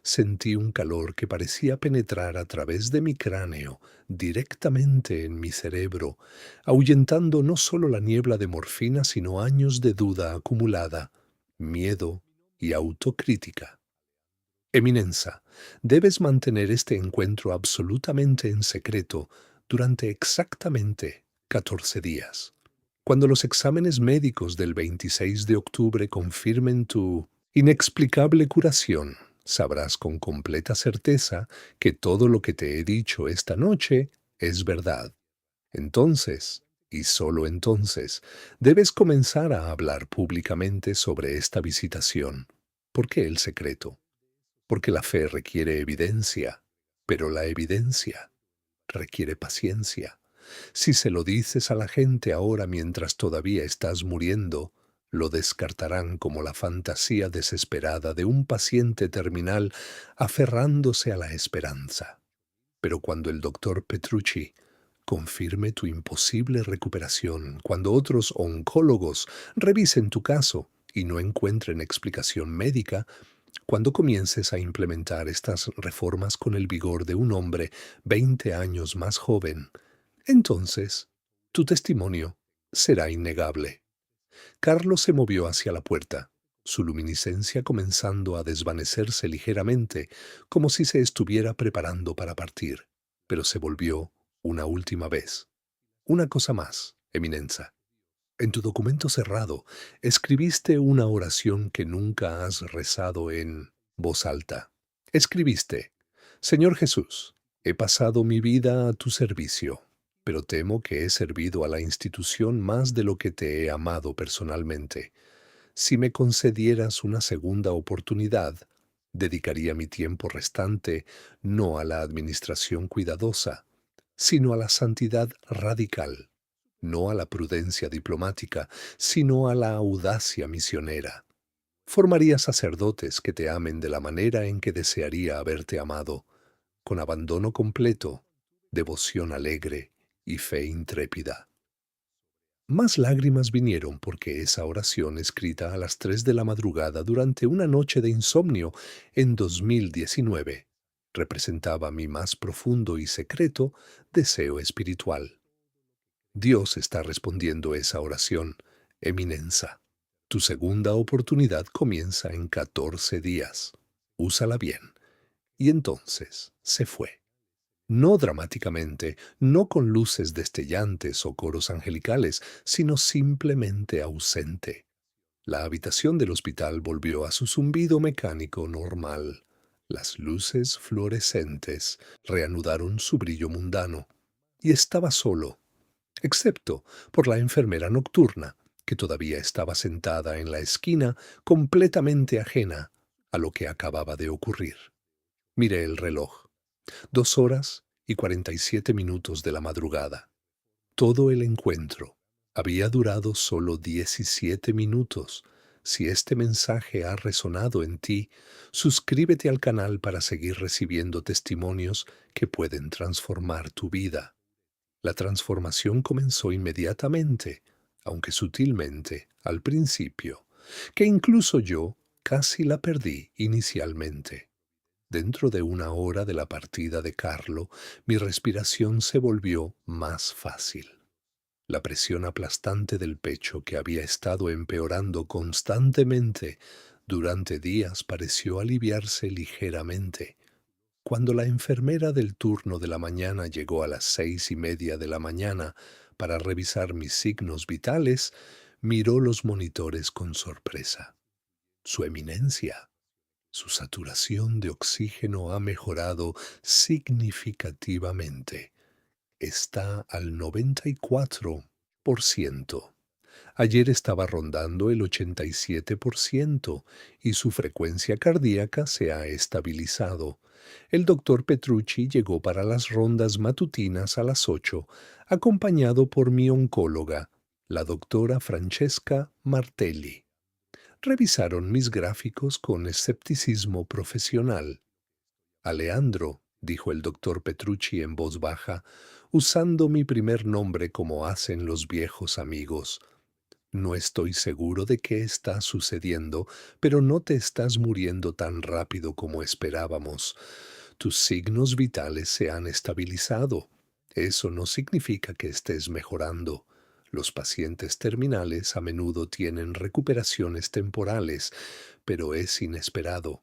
Sentí un calor que parecía penetrar a través de mi cráneo, directamente en mi cerebro, ahuyentando no solo la niebla de morfina, sino años de duda acumulada, miedo y autocrítica. Eminenza, debes mantener este encuentro absolutamente en secreto durante exactamente 14 días. Cuando los exámenes médicos del 26 de octubre confirmen tu inexplicable curación, sabrás con completa certeza que todo lo que te he dicho esta noche es verdad. Entonces, y solo entonces, debes comenzar a hablar públicamente sobre esta visitación. ¿Por qué el secreto? Porque la fe requiere evidencia, pero la evidencia requiere paciencia. Si se lo dices a la gente ahora mientras todavía estás muriendo, lo descartarán como la fantasía desesperada de un paciente terminal aferrándose a la esperanza. Pero cuando el doctor Petrucci confirme tu imposible recuperación, cuando otros oncólogos revisen tu caso y no encuentren explicación médica, cuando comiences a implementar estas reformas con el vigor de un hombre 20 años más joven, entonces tu testimonio será innegable. Carlos se movió hacia la puerta, su luminiscencia comenzando a desvanecerse ligeramente, como si se estuviera preparando para partir, pero se volvió una última vez. Una cosa más, Eminenza. En tu documento cerrado, escribiste una oración que nunca has rezado en voz alta. Escribiste, Señor Jesús, he pasado mi vida a tu servicio, pero temo que he servido a la institución más de lo que te he amado personalmente. Si me concedieras una segunda oportunidad, dedicaría mi tiempo restante no a la administración cuidadosa, sino a la santidad radical, no a la prudencia diplomática, sino a la audacia misionera. Formaría sacerdotes que te amen de la manera en que desearía haberte amado, con abandono completo, devoción alegre y fe intrépida. Más lágrimas vinieron porque esa oración escrita a las 3 de la madrugada durante una noche de insomnio en 2019 representaba mi más profundo y secreto deseo espiritual. Dios está respondiendo esa oración, Eminenza. Tu segunda oportunidad comienza en 14 días. Úsala bien. Y entonces se fue. No dramáticamente, no con luces destellantes o coros angelicales, sino simplemente ausente. La habitación del hospital volvió a su zumbido mecánico normal. Las luces fluorescentes reanudaron su brillo mundano. Y estaba solo, excepto por la enfermera nocturna, que todavía estaba sentada en la esquina, completamente ajena a lo que acababa de ocurrir. Miré el reloj. 2 horas y 47 minutos de la madrugada. Todo el encuentro había durado solo 17 minutos. Si este mensaje ha resonado en ti, suscríbete al canal para seguir recibiendo testimonios que pueden transformar tu vida. La transformación comenzó inmediatamente, aunque sutilmente, al principio, que incluso yo casi la perdí inicialmente. Dentro de una hora de la partida de Carlo, mi respiración se volvió más fácil. La presión aplastante del pecho que había estado empeorando constantemente durante días pareció aliviarse ligeramente. Cuando la enfermera del turno de la mañana llegó a las 6:30 de la mañana para revisar mis signos vitales, miró los monitores con sorpresa. Su eminencia, su saturación de oxígeno ha mejorado significativamente. Está al 94%. Ayer estaba rondando el 87% y su frecuencia cardíaca se ha estabilizado. El doctor Petrucci llegó para las rondas matutinas a las 8, acompañado por mi oncóloga, la doctora Francesca Martelli. Revisaron mis gráficos con escepticismo profesional. Aleandro, dijo el doctor Petrucci en voz baja, usando mi primer nombre como hacen los viejos amigos. No estoy seguro de qué está sucediendo, pero no te estás muriendo tan rápido como esperábamos. Tus signos vitales se han estabilizado. Eso no significa que estés mejorando. Los pacientes terminales a menudo tienen recuperaciones temporales, pero es inesperado.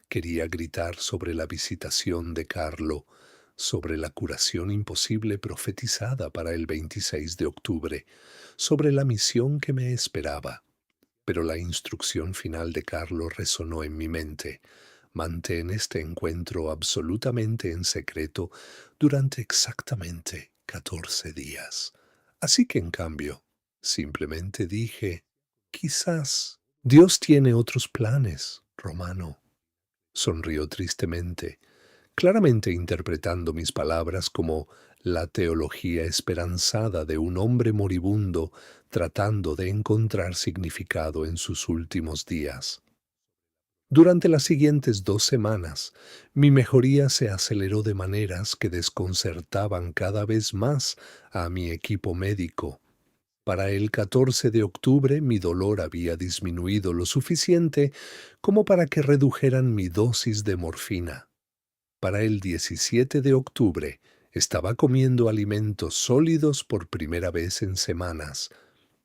Quería gritar sobre la visitación de Carlo, sobre la curación imposible profetizada para el 26 de octubre, sobre la misión que me esperaba. Pero la instrucción final de Carlo resonó en mi mente. Mantén este encuentro absolutamente en secreto durante exactamente 14 días. Así que, en cambio, simplemente dije, quizás Dios tiene otros planes, Romano. Sonrió tristemente, claramente interpretando mis palabras como la teología esperanzada de un hombre moribundo tratando de encontrar significado en sus últimos días. Durante las siguientes 2 semanas, mi mejoría se aceleró de maneras que desconcertaban cada vez más a mi equipo médico. Para el 14 de octubre mi dolor había disminuido lo suficiente como para que redujeran mi dosis de morfina. Para el 17 de octubre estaba comiendo alimentos sólidos por primera vez en semanas.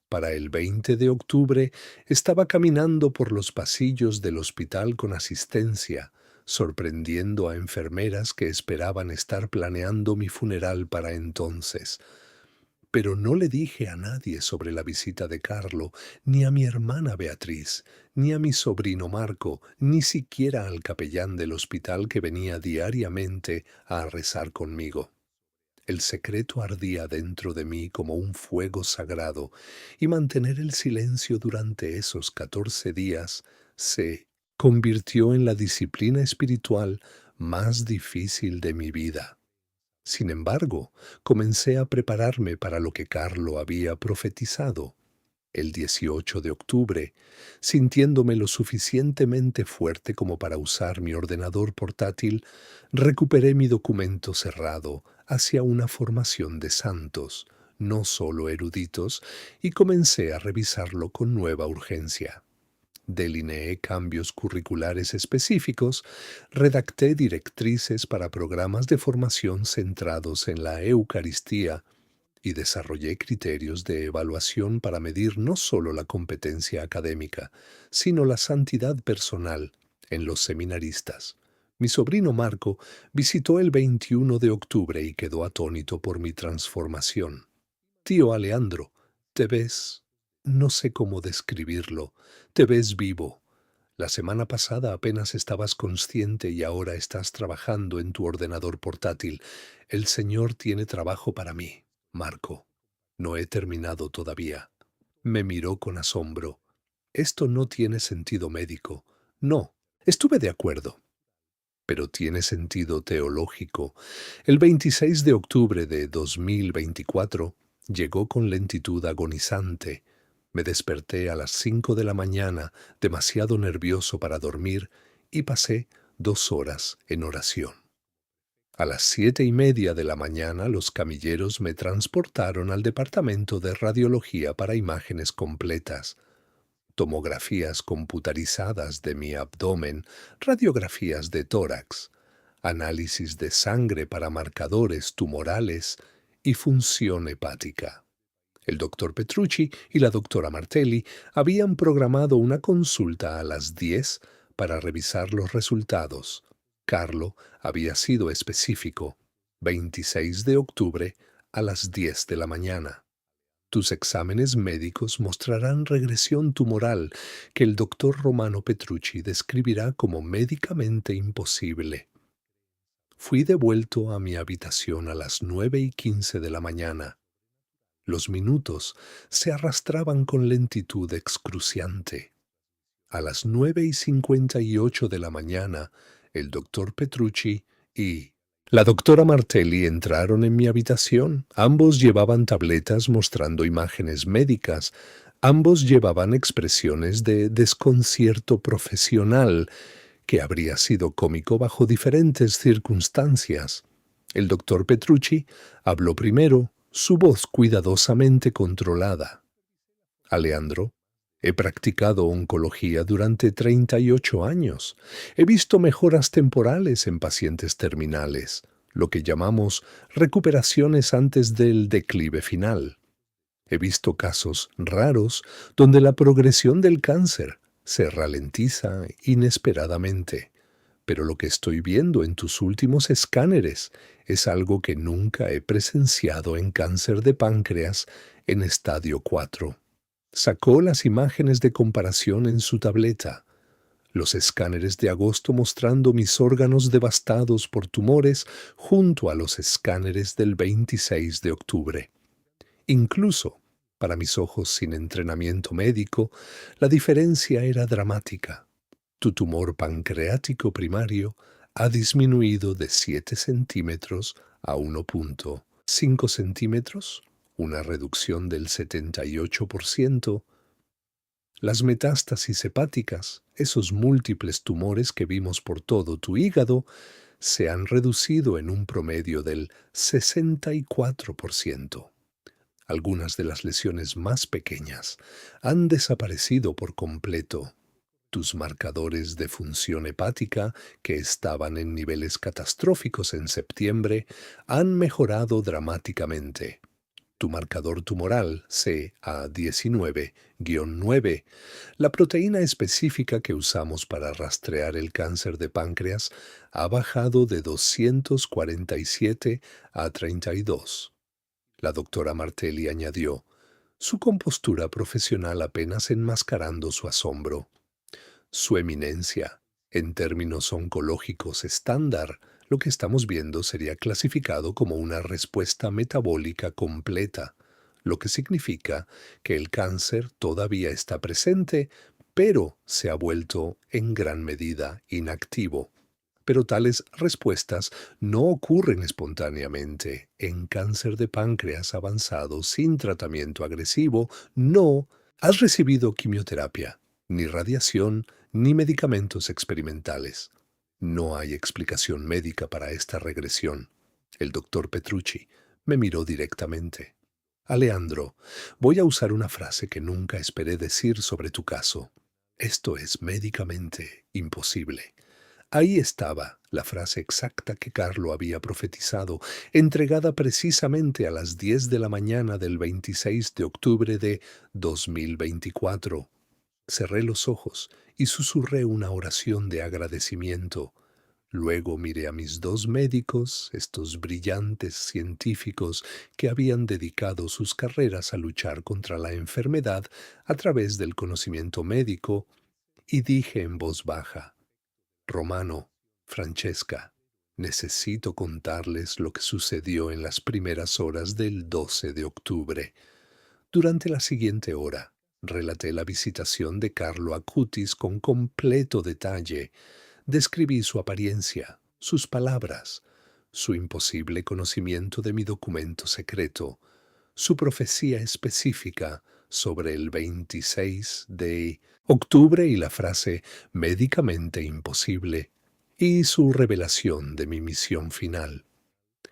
Para el 20 de octubre estaba caminando por los pasillos del hospital con asistencia, sorprendiendo a enfermeras que esperaban estar planeando mi funeral para entonces. Pero no le dije a nadie sobre la visita de Carlo, ni a mi hermana Beatriz, ni a mi sobrino Marco, ni siquiera al capellán del hospital que venía diariamente a rezar conmigo. El secreto ardía dentro de mí como un fuego sagrado, y mantener el silencio durante esos 14 días se convirtió en la disciplina espiritual más difícil de mi vida. Sin embargo, comencé a prepararme para lo que Carlo había profetizado. El 18 de octubre, sintiéndome lo suficientemente fuerte como para usar mi ordenador portátil, recuperé mi documento cerrado hacia una formación de santos, no solo eruditos, y comencé a revisarlo con nueva urgencia. Delineé cambios curriculares específicos, redacté directrices para programas de formación centrados en la Eucaristía y desarrollé criterios de evaluación para medir no solo la competencia académica, sino la santidad personal en los seminaristas. Mi sobrino Marco visitó el 21 de octubre y quedó atónito por mi transformación. Tío Aleandro, te ves, no sé cómo describirlo, te ves vivo. La semana pasada apenas estabas consciente y ahora estás trabajando en tu ordenador portátil. El Señor tiene trabajo para mí, Marco. No he terminado todavía. Me miró con asombro. Esto no tiene sentido médico. No, estuve de acuerdo. Pero tiene sentido teológico. El 26 de octubre de 2024 llegó con lentitud agonizante. Me desperté a las 5 de la mañana, demasiado nervioso para dormir, y pasé 2 horas en oración. A las 7:30 de la mañana los camilleros me transportaron al departamento de radiología para imágenes completas. Tomografías computarizadas de mi abdomen, radiografías de tórax, análisis de sangre para marcadores tumorales y función hepática. El doctor Petrucci y la doctora Martelli habían programado una consulta a las 10 para revisar los resultados. Carlo había sido específico: 26 de octubre a las 10 de la mañana. Tus exámenes médicos mostrarán regresión tumoral que el doctor Romano Petrucci describirá como médicamente imposible. Fui devuelto a mi habitación a las 9:15 de la mañana. Los minutos se arrastraban con lentitud excruciante. A las 9:58 de la mañana, el doctor Petrucci y la doctora Martelli entraron en mi habitación. Ambos llevaban tabletas mostrando imágenes médicas. Ambos llevaban expresiones de desconcierto profesional, que habría sido cómico bajo diferentes circunstancias. El doctor Petrucci habló primero, su voz cuidadosamente controlada. Aleandro, he practicado oncología durante 38 años. He visto mejoras temporales en pacientes terminales, lo que llamamos recuperaciones antes del declive final. He visto casos raros donde la progresión del cáncer se ralentiza inesperadamente, pero lo que estoy viendo en tus últimos escáneres es algo que nunca he presenciado en cáncer de páncreas en estadio 4. Sacó las imágenes de comparación en su tableta. Los escáneres de agosto mostrando mis órganos devastados por tumores junto a los escáneres del 26 de octubre. Incluso, para mis ojos sin entrenamiento médico, la diferencia era dramática. Tu tumor pancreático primario ha disminuido de 7 centímetros a 1,5 centímetros, una reducción del 78%. Las metástasis hepáticas, esos múltiples tumores que vimos por todo tu hígado, se han reducido en un promedio del 64%. Algunas de las lesiones más pequeñas han desaparecido por completo. Tus marcadores de función hepática, que estaban en niveles catastróficos en septiembre, han mejorado dramáticamente. Tu marcador tumoral, CA19-9, la proteína específica que usamos para rastrear el cáncer de páncreas, ha bajado de 247 a 32. La doctora Martelli añadió, su compostura profesional apenas enmascarando su asombro. Su eminencia, en términos oncológicos estándar, lo que estamos viendo sería clasificado como una respuesta metabólica completa, lo que significa que el cáncer todavía está presente, pero se ha vuelto en gran medida inactivo. Pero tales respuestas no ocurren espontáneamente. En cáncer de páncreas avanzado sin tratamiento agresivo, no has recibido quimioterapia, ni radiación, ni medicamentos experimentales. No hay explicación médica para esta regresión. El doctor Petrucci me miró directamente. Aleandro, voy a usar una frase que nunca esperé decir sobre tu caso. Esto es médicamente imposible. Ahí estaba la frase exacta que Carlo había profetizado, entregada precisamente a las 10 de la mañana del 26 de octubre de 2024. Cerré los ojos y susurré una oración de agradecimiento. Luego miré a mis dos médicos, estos brillantes científicos que habían dedicado sus carreras a luchar contra la enfermedad a través del conocimiento médico, y dije en voz baja, Romano, Francesca, necesito contarles lo que sucedió en las primeras horas del 12 de octubre. Durante la siguiente hora, relaté la visitación de Carlo Acutis con completo detalle. Describí su apariencia, sus palabras, su imposible conocimiento de mi documento secreto, su profecía específica sobre el 26 de octubre y la frase médicamente imposible, y su revelación de mi misión final.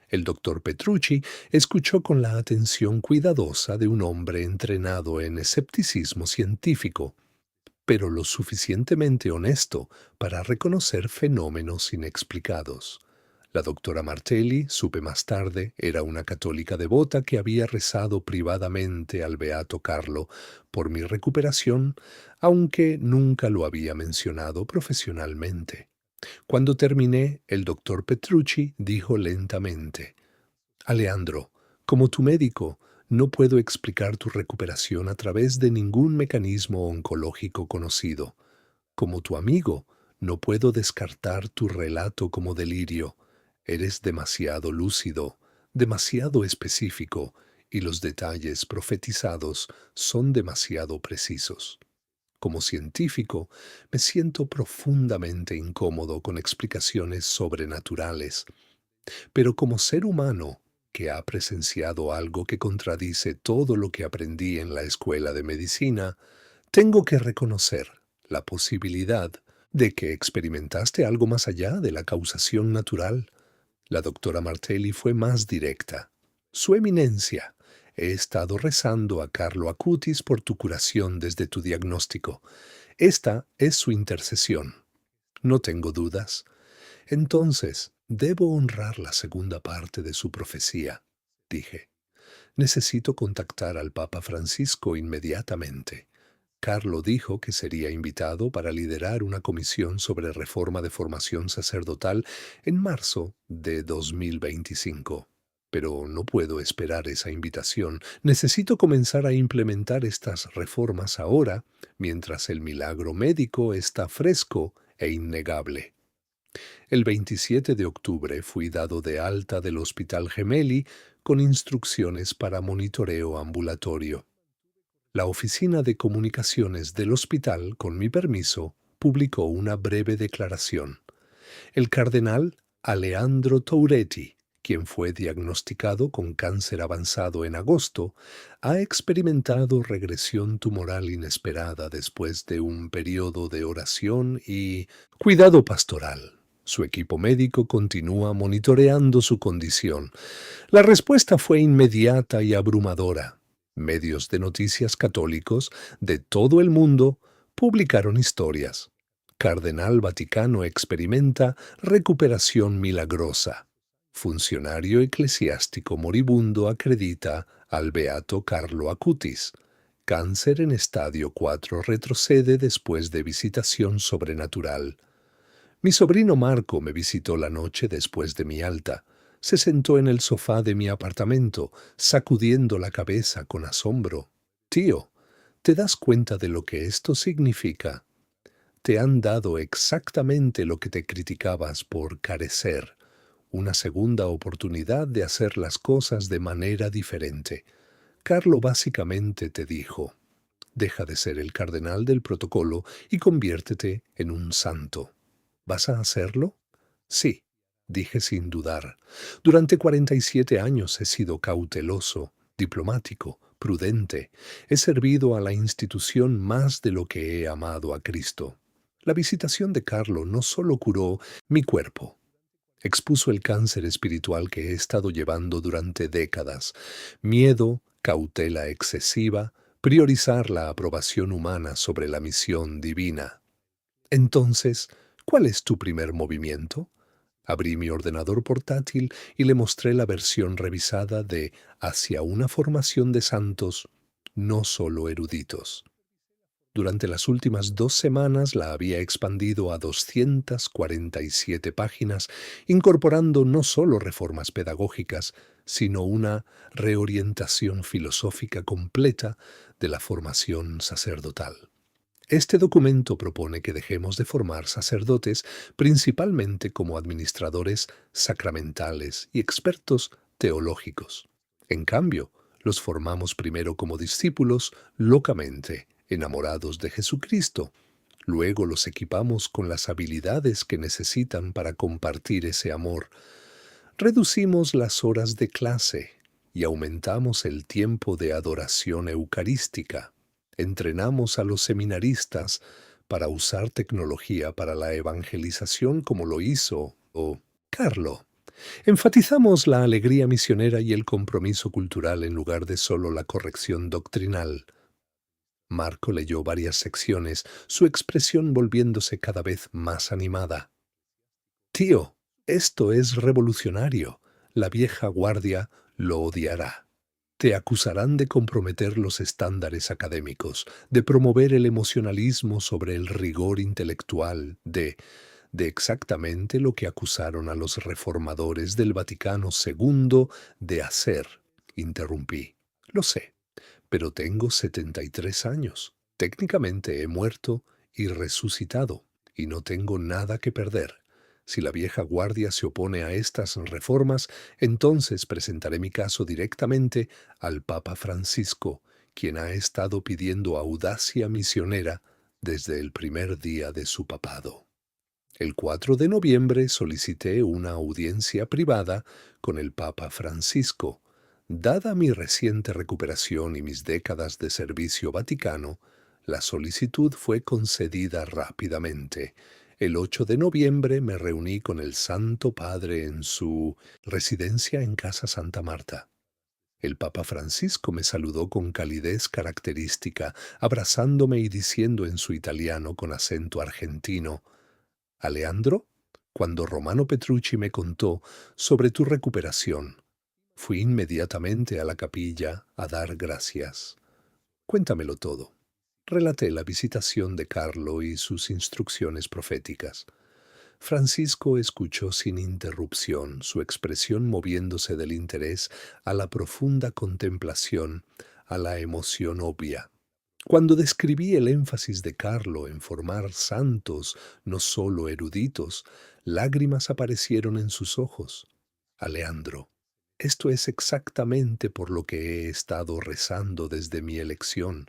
El doctor Petrucci escuchó con la atención cuidadosa de un hombre entrenado en escepticismo científico, pero lo suficientemente honesto para reconocer fenómenos inexplicados. La doctora Martelli, supe más tarde, era una católica devota que había rezado privadamente al beato Carlo por mi recuperación, aunque nunca lo había mencionado profesionalmente. Cuando terminé, el doctor Petrucci dijo lentamente: Aleandro, como tu médico, no puedo explicar tu recuperación a través de ningún mecanismo oncológico conocido. Como tu amigo, no puedo descartar tu relato como delirio. Eres demasiado lúcido, demasiado específico, y los detalles profetizados son demasiado precisos. Como científico, me siento profundamente incómodo con explicaciones sobrenaturales, pero como ser humano que ha presenciado algo que contradice todo lo que aprendí en la escuela de medicina, tengo que reconocer la posibilidad de que experimentaste algo más allá de la causación natural. La doctora Martelli fue más directa. Su eminencia, he estado rezando a Carlo Acutis por tu curación desde tu diagnóstico. Esta es su intercesión. No tengo dudas. Entonces, debo honrar la segunda parte de su profecía, dije. Necesito contactar al Papa Francisco inmediatamente. Carlo dijo que sería invitado para liderar una comisión sobre reforma de formación sacerdotal en marzo de 2025. Pero no puedo esperar esa invitación. Necesito comenzar a implementar estas reformas ahora, mientras el milagro médico está fresco e innegable. El 27 de octubre fui dado de alta del Hospital Gemelli con instrucciones para monitoreo ambulatorio. La oficina de comunicaciones del hospital, con mi permiso, publicó una breve declaración. El cardenal Aleandro Touretti, quien fue diagnosticado con cáncer avanzado en agosto, ha experimentado regresión tumoral inesperada después de un periodo de oración y cuidado pastoral. Su equipo médico continúa monitoreando su condición. La respuesta fue inmediata y abrumadora. Medios de noticias católicos de todo el mundo publicaron historias. Cardenal Vaticano experimenta recuperación milagrosa. Funcionario eclesiástico moribundo acredita al beato Carlo Acutis. Cáncer en estadio 4 retrocede después de visitación sobrenatural. Mi sobrino Marco me visitó la noche después de mi alta. Se sentó en el sofá de mi apartamento, sacudiendo la cabeza con asombro. Tío, ¿te das cuenta de lo que esto significa? Te han dado exactamente lo que te criticabas por carecer, una segunda oportunidad de hacer las cosas de manera diferente. Carlo básicamente te dijo: deja de ser el cardenal del protocolo y conviértete en un santo. ¿Vas a hacerlo? Sí, dije sin dudar. Durante 47 años he sido cauteloso, diplomático, prudente. He servido a la institución más de lo que he amado a Cristo. La visitación de Carlo no solo curó mi cuerpo, expuso el cáncer espiritual que he estado llevando durante décadas: miedo, cautela excesiva, priorizar la aprobación humana sobre la misión divina. Entonces, ¿cuál es tu primer movimiento? Abrí mi ordenador portátil y le mostré la versión revisada de Hacia una formación de santos, no solo eruditos. Durante las últimas 2 semanas la había expandido a 247 páginas, incorporando no solo reformas pedagógicas, sino una reorientación filosófica completa de la formación sacerdotal. Este documento propone que dejemos de formar sacerdotes principalmente como administradores sacramentales y expertos teológicos. En cambio, los formamos primero como discípulos locamente, enamorados de Jesucristo. Luego los equipamos con las habilidades que necesitan para compartir ese amor. Reducimos las horas de clase y aumentamos el tiempo de adoración eucarística. Entrenamos a los seminaristas para usar tecnología para la evangelización como lo hizo Carlo. Enfatizamos la alegría misionera y el compromiso cultural en lugar de solo la corrección doctrinal. Marco leyó varias secciones, su expresión volviéndose cada vez más animada. Tío, esto es revolucionario. La vieja guardia lo odiará. Te acusarán de comprometer los estándares académicos, de promover el emocionalismo sobre el rigor intelectual, de de exactamente lo que acusaron a los reformadores del Vaticano II de hacer. Interrumpí. Lo sé, pero tengo 73 años. Técnicamente he muerto y resucitado, y no tengo nada que perder. Si la vieja guardia se opone a estas reformas, entonces presentaré mi caso directamente al Papa Francisco, quien ha estado pidiendo audacia misionera desde el primer día de su papado. El 4 de noviembre solicité una audiencia privada con el Papa Francisco. Dada mi reciente recuperación y mis décadas de servicio vaticano, la solicitud fue concedida rápidamente. El 8 de noviembre me reuní con el Santo Padre en su residencia en Casa Santa Marta. El Papa Francisco me saludó con calidez característica, abrazándome y diciendo en su italiano con acento argentino: Aleandro, cuando Romano Petrucci me contó sobre tu recuperación, fui inmediatamente a la capilla a dar gracias. Cuéntamelo todo. Relaté la visitación de Carlo y sus instrucciones proféticas. Francisco escuchó sin interrupción, su expresión moviéndose del interés a la profunda contemplación, a la emoción obvia. Cuando describí el énfasis de Carlo en formar santos, no solo eruditos, lágrimas aparecieron en sus ojos. Aleandro, esto es exactamente por lo que he estado rezando desde mi elección.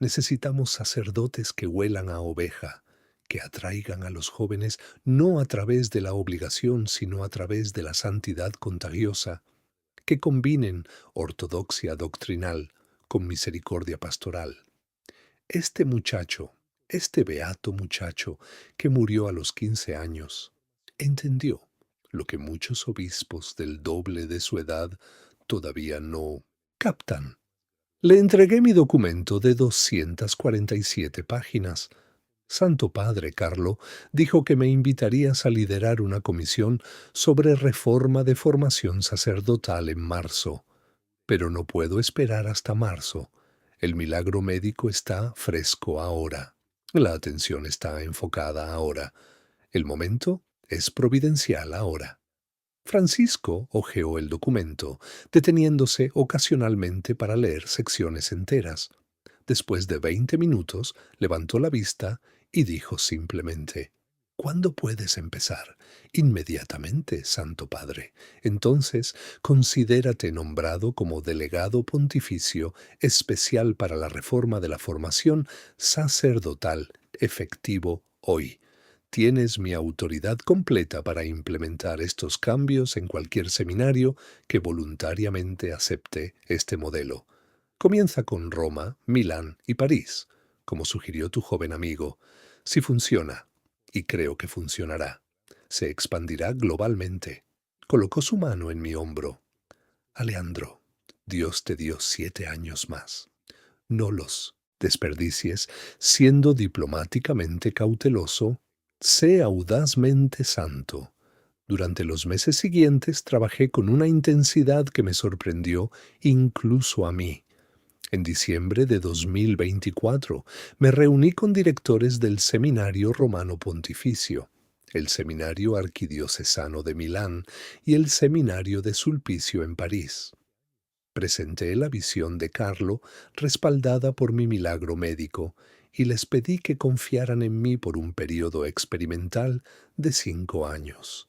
Necesitamos sacerdotes que huelan a oveja, que atraigan a los jóvenes no a través de la obligación, sino a través de la santidad contagiosa, que combinen ortodoxia doctrinal con misericordia pastoral. Este muchacho, este beato muchacho que murió a los 15 años, entendió lo que muchos obispos del doble de su edad todavía no captan. Le entregué mi documento de 247 páginas. Santo Padre Carlo dijo que me invitarías a liderar una comisión sobre reforma de formación sacerdotal en marzo, pero no puedo esperar hasta marzo. El milagro médico está fresco ahora. La atención está enfocada ahora. El momento es providencial ahora. Francisco hojeó el documento, deteniéndose ocasionalmente para leer secciones enteras. Después de 20 minutos, levantó la vista y dijo simplemente: ¿Cuándo puedes empezar? Inmediatamente, Santo Padre. Entonces, considérate nombrado como delegado pontificio especial para la reforma de la formación sacerdotal, efectivo hoy. Tienes mi autoridad completa para implementar estos cambios en cualquier seminario que voluntariamente acepte este modelo. Comienza con Roma, Milán y París, como sugirió tu joven amigo. Si funciona, y creo que funcionará, se expandirá globalmente. Colocó su mano en mi hombro. Aleandro, Dios te dio 7 años más. No los desperdicies siendo diplomáticamente cauteloso. Sé audazmente santo. Durante los meses siguientes trabajé con una intensidad que me sorprendió incluso a mí. En diciembre de 2024 me reuní con directores del Seminario Romano Pontificio, el Seminario Arquidiocesano de Milán y el Seminario de Sulpicio en París. Presenté la visión de Carlo, respaldada por mi milagro médico, y les pedí que confiaran en mí por un período experimental de 5 años.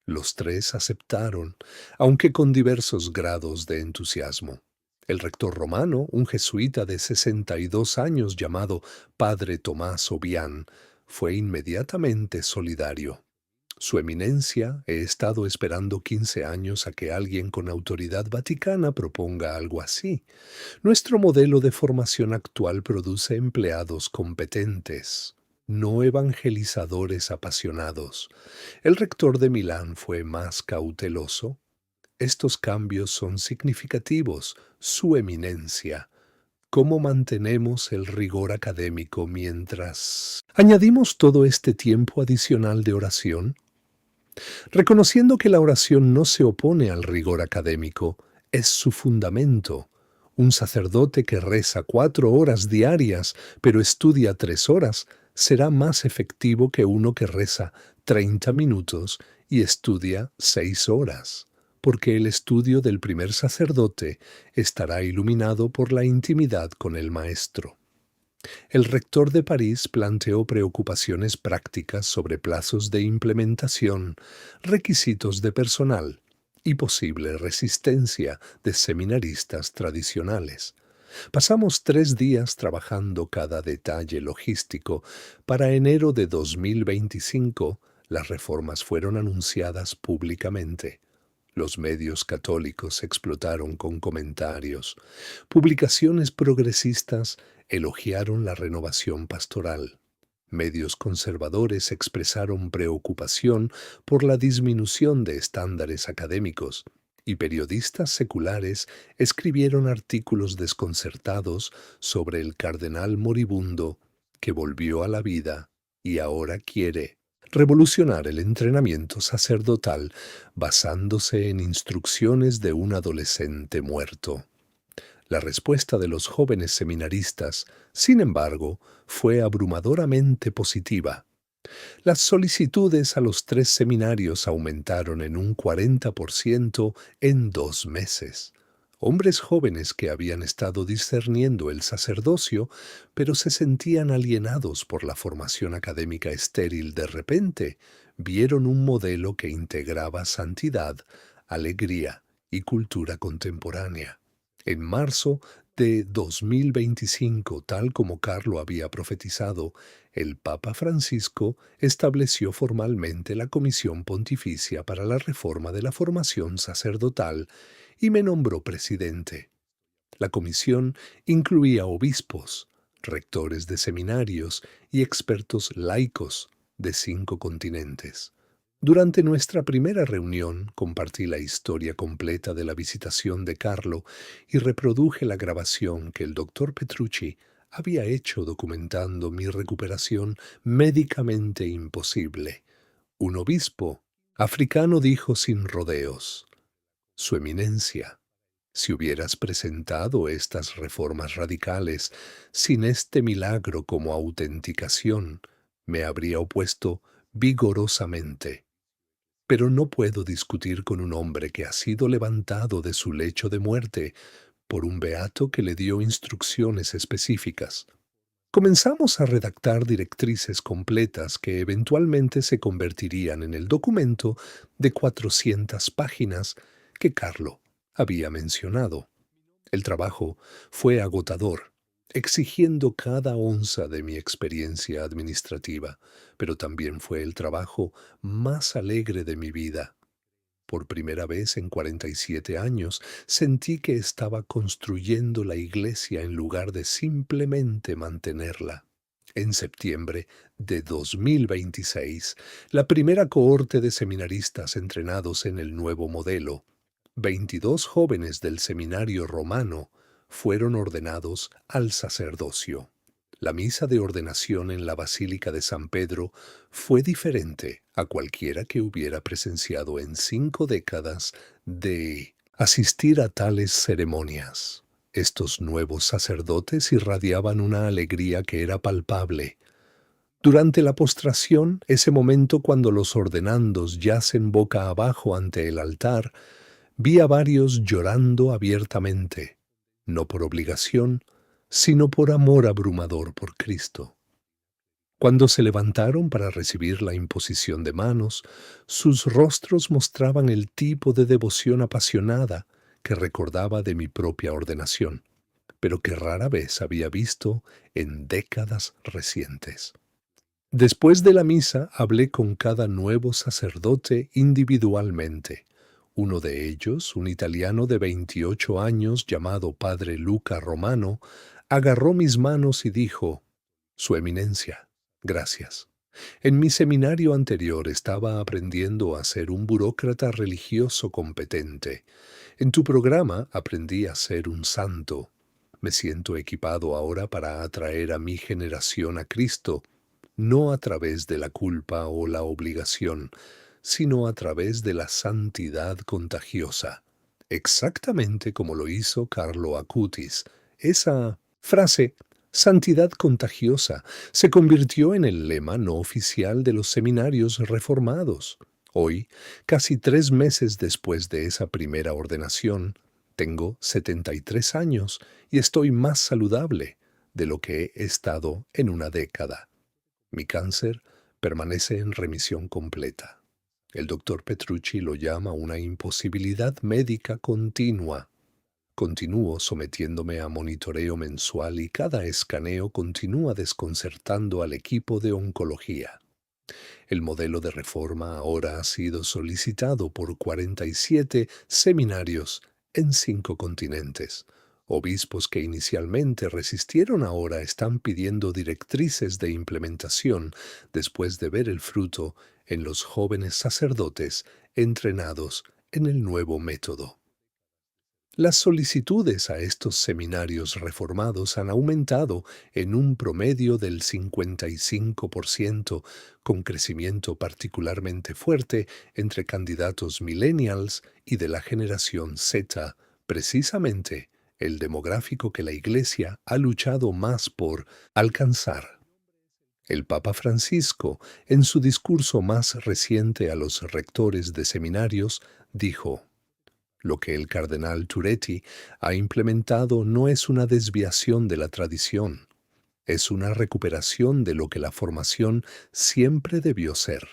Los tres aceptaron, aunque con diversos grados de entusiasmo. El rector romano, un jesuita de 62 años llamado Padre Tomás Obián, fue inmediatamente solidario. Su eminencia, he estado esperando 15 años a que alguien con autoridad vaticana proponga algo así. Nuestro modelo de formación actual produce empleados competentes, no evangelizadores apasionados. El rector de Milán fue más cauteloso. Estos cambios son significativos, su eminencia. ¿Cómo mantenemos el rigor académico mientras añadimos todo este tiempo adicional de oración? Reconociendo que la oración no se opone al rigor académico, es su fundamento. Un sacerdote que reza 4 horas diarias, pero estudia 3 horas, será más efectivo que uno que reza 30 minutos y estudia 6 horas, porque el estudio del primer sacerdote estará iluminado por la intimidad con el Maestro. El rector de París planteó preocupaciones prácticas sobre plazos de implementación, requisitos de personal y posible resistencia de seminaristas tradicionales. Pasamos 3 días trabajando cada detalle logístico. Para enero de 2025, las reformas fueron anunciadas públicamente. Los medios católicos explotaron con comentarios. Publicaciones progresistas elogiaron la renovación pastoral. Medios conservadores expresaron preocupación por la disminución de estándares académicos y periodistas seculares escribieron artículos desconcertados sobre el cardenal moribundo que volvió a la vida y ahora quiere revolucionar el entrenamiento sacerdotal basándose en instrucciones de un adolescente muerto. La respuesta de los jóvenes seminaristas, sin embargo, fue abrumadoramente positiva. Las solicitudes a los 3 seminarios aumentaron en un 40% en 2 meses. Hombres jóvenes que habían estado discerniendo el sacerdocio, pero se sentían alienados por la formación académica estéril de repente, vieron un modelo que integraba santidad, alegría y cultura contemporánea. En marzo de 2025, tal como Carlo había profetizado, el Papa Francisco estableció formalmente la Comisión Pontificia para la Reforma de la Formación Sacerdotal y me nombró presidente. La comisión incluía obispos, rectores de seminarios y expertos laicos de 5 continentes. Durante nuestra primera reunión compartí la historia completa de la visitación de Carlo y reproduje la grabación que el doctor Petrucci había hecho documentando mi recuperación médicamente imposible. Un obispo africano dijo sin rodeos: Su Eminencia, si hubieras presentado estas reformas radicales sin este milagro como autenticación, me habría opuesto vigorosamente. Pero no puedo discutir con un hombre que ha sido levantado de su lecho de muerte por un beato que le dio instrucciones específicas. Comenzamos a redactar directrices completas que eventualmente se convertirían en el documento de 400 páginas que Carlo había mencionado. El trabajo fue agotador, exigiendo cada onza de mi experiencia administrativa, pero también fue el trabajo más alegre de mi vida. Por primera vez en 47 años sentí que estaba construyendo la iglesia en lugar de simplemente mantenerla. En septiembre de 2026, la primera cohorte de seminaristas entrenados en el nuevo modelo, 22 jóvenes del seminario romano, fueron ordenados al sacerdocio. La misa de ordenación en la Basílica de San Pedro fue diferente a cualquiera que hubiera presenciado en 5 décadas de asistir a tales ceremonias. Estos nuevos sacerdotes irradiaban una alegría que era palpable. Durante la postración, ese momento cuando los ordenandos yacen boca abajo ante el altar, vi a varios llorando abiertamente, no por obligación, sino por amor abrumador por Cristo. Cuando se levantaron para recibir la imposición de manos, sus rostros mostraban el tipo de devoción apasionada que recordaba de mi propia ordenación, pero que rara vez había visto en décadas recientes. Después de la misa hablé con cada nuevo sacerdote individualmente. Uno de ellos, un italiano de 28 años llamado Padre Luca Romano, agarró mis manos y dijo: Su Eminencia, gracias. En mi seminario anterior estaba aprendiendo a ser un burócrata religioso competente. En tu programa aprendí a ser un santo. Me siento equipado ahora para atraer a mi generación a Cristo, no a través de la culpa o la obligación, sino a través de la santidad contagiosa, exactamente como lo hizo Carlo Acutis. Esa frase Santidad contagiosa se convirtió en el lema no oficial de los seminarios reformados. Hoy, casi 3 meses después de esa primera ordenación, tengo 73 años y estoy más saludable de lo que he estado en una década. Mi cáncer permanece en remisión completa. El doctor Petrucci lo llama una imposibilidad médica continua. Continúo sometiéndome a monitoreo mensual y cada escaneo continúa desconcertando al equipo de oncología. El modelo de reforma ahora ha sido solicitado por 47 seminarios en 5 continentes. Obispos que inicialmente resistieron ahora están pidiendo directrices de implementación después de ver el fruto en los jóvenes sacerdotes entrenados en el nuevo método. Las solicitudes a estos seminarios reformados han aumentado en un promedio del 55%, con crecimiento particularmente fuerte entre candidatos millennials y de la generación Z, precisamente el demográfico que la Iglesia ha luchado más por alcanzar. El Papa Francisco, en su discurso más reciente a los rectores de seminarios, dijo: lo que el cardenal Turetti ha implementado no es una desviación de la tradición, es una recuperación de lo que la formación siempre debió ser.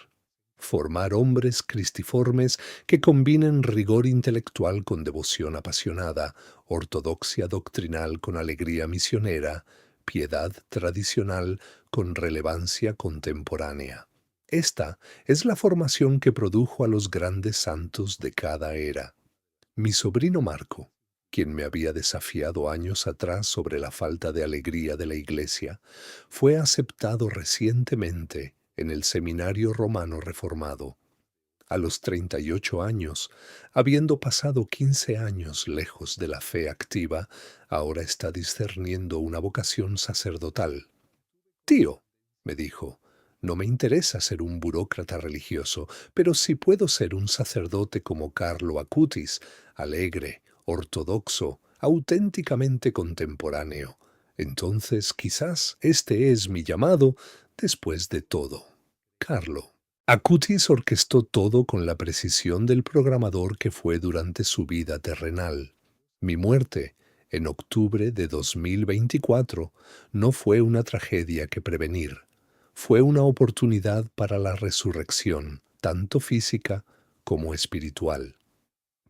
Formar hombres cristiformes que combinen rigor intelectual con devoción apasionada, ortodoxia doctrinal con alegría misionera, piedad tradicional con relevancia contemporánea. Esta es la formación que produjo a los grandes santos de cada era. Mi sobrino Marco, quien me había desafiado años atrás sobre la falta de alegría de la Iglesia, fue aceptado recientemente en el Seminario Romano Reformado. A los 38 años, habiendo pasado 15 años lejos de la fe activa, ahora está discerniendo una vocación sacerdotal. Tío, me dijo, no me interesa ser un burócrata religioso, pero si puedo ser un sacerdote como Carlo Acutis, alegre, ortodoxo, auténticamente contemporáneo, entonces quizás este es mi llamado después de todo. Carlo. Acutis orquestó todo con la precisión del programador que fue durante su vida terrenal. Mi muerte, en octubre de 2024, no fue una tragedia que prevenir, fue una oportunidad para la resurrección, tanto física como espiritual.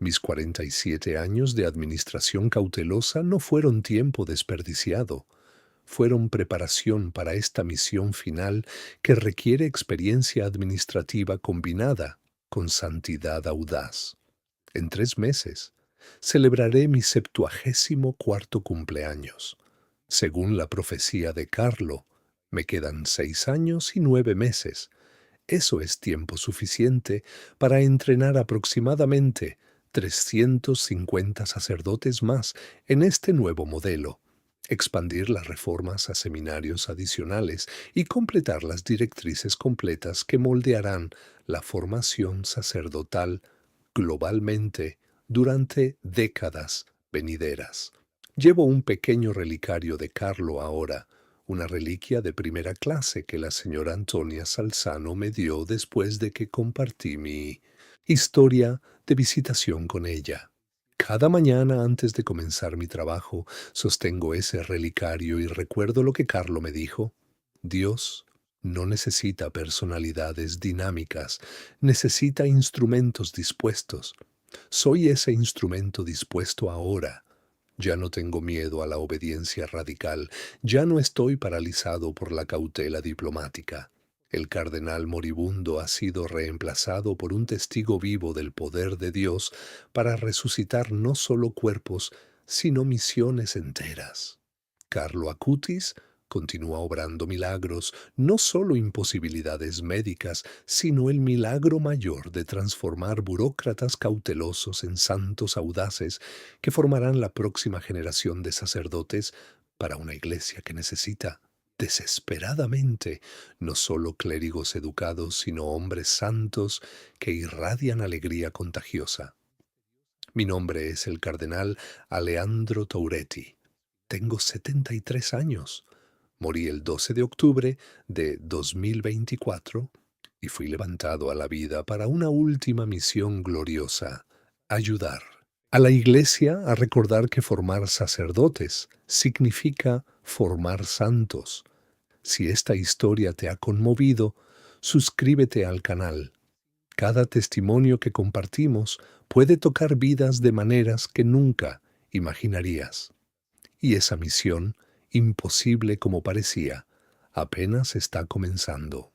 Mis 47 años de administración cautelosa no fueron tiempo desperdiciado, fueron preparación para esta misión final que requiere experiencia administrativa combinada con santidad audaz. En 3 meses celebraré mi 74º cumpleaños. Según la profecía de Carlo, me quedan 6 años y 9 meses. Eso es tiempo suficiente para entrenar aproximadamente 350 sacerdotes más en este nuevo modelo, expandir las reformas a seminarios adicionales y completar las directrices completas que moldearán la formación sacerdotal globalmente durante décadas venideras. Llevo un pequeño relicario de Carlo ahora, una reliquia de primera clase que la señora Antonia Salzano me dio después de que compartí mi historia de visitación con ella. Cada mañana antes de comenzar mi trabajo, sostengo ese relicario y recuerdo lo que Carlo me dijo. Dios no necesita personalidades dinámicas, necesita instrumentos dispuestos. Soy ese instrumento dispuesto ahora. Ya no tengo miedo a la obediencia radical, ya no estoy paralizado por la cautela diplomática. El cardenal moribundo ha sido reemplazado por un testigo vivo del poder de Dios para resucitar no solo cuerpos, sino misiones enteras. Carlo Acutis continúa obrando milagros, no solo imposibilidades médicas, sino el milagro mayor de transformar burócratas cautelosos en santos audaces que formarán la próxima generación de sacerdotes para una iglesia que necesita desesperadamente no solo clérigos educados, sino hombres santos que irradian alegría contagiosa. Mi nombre es el cardenal Aleandro Touretti. Tengo 73 años. Morí el 12 de octubre de 2024 y fui levantado a la vida para una última misión gloriosa: ayudar a la Iglesia a recordar que formar sacerdotes significa formar santos. Si esta historia te ha conmovido, suscríbete al canal. Cada testimonio que compartimos puede tocar vidas de maneras que nunca imaginarías. Y esa misión, imposible como parecía, apenas está comenzando.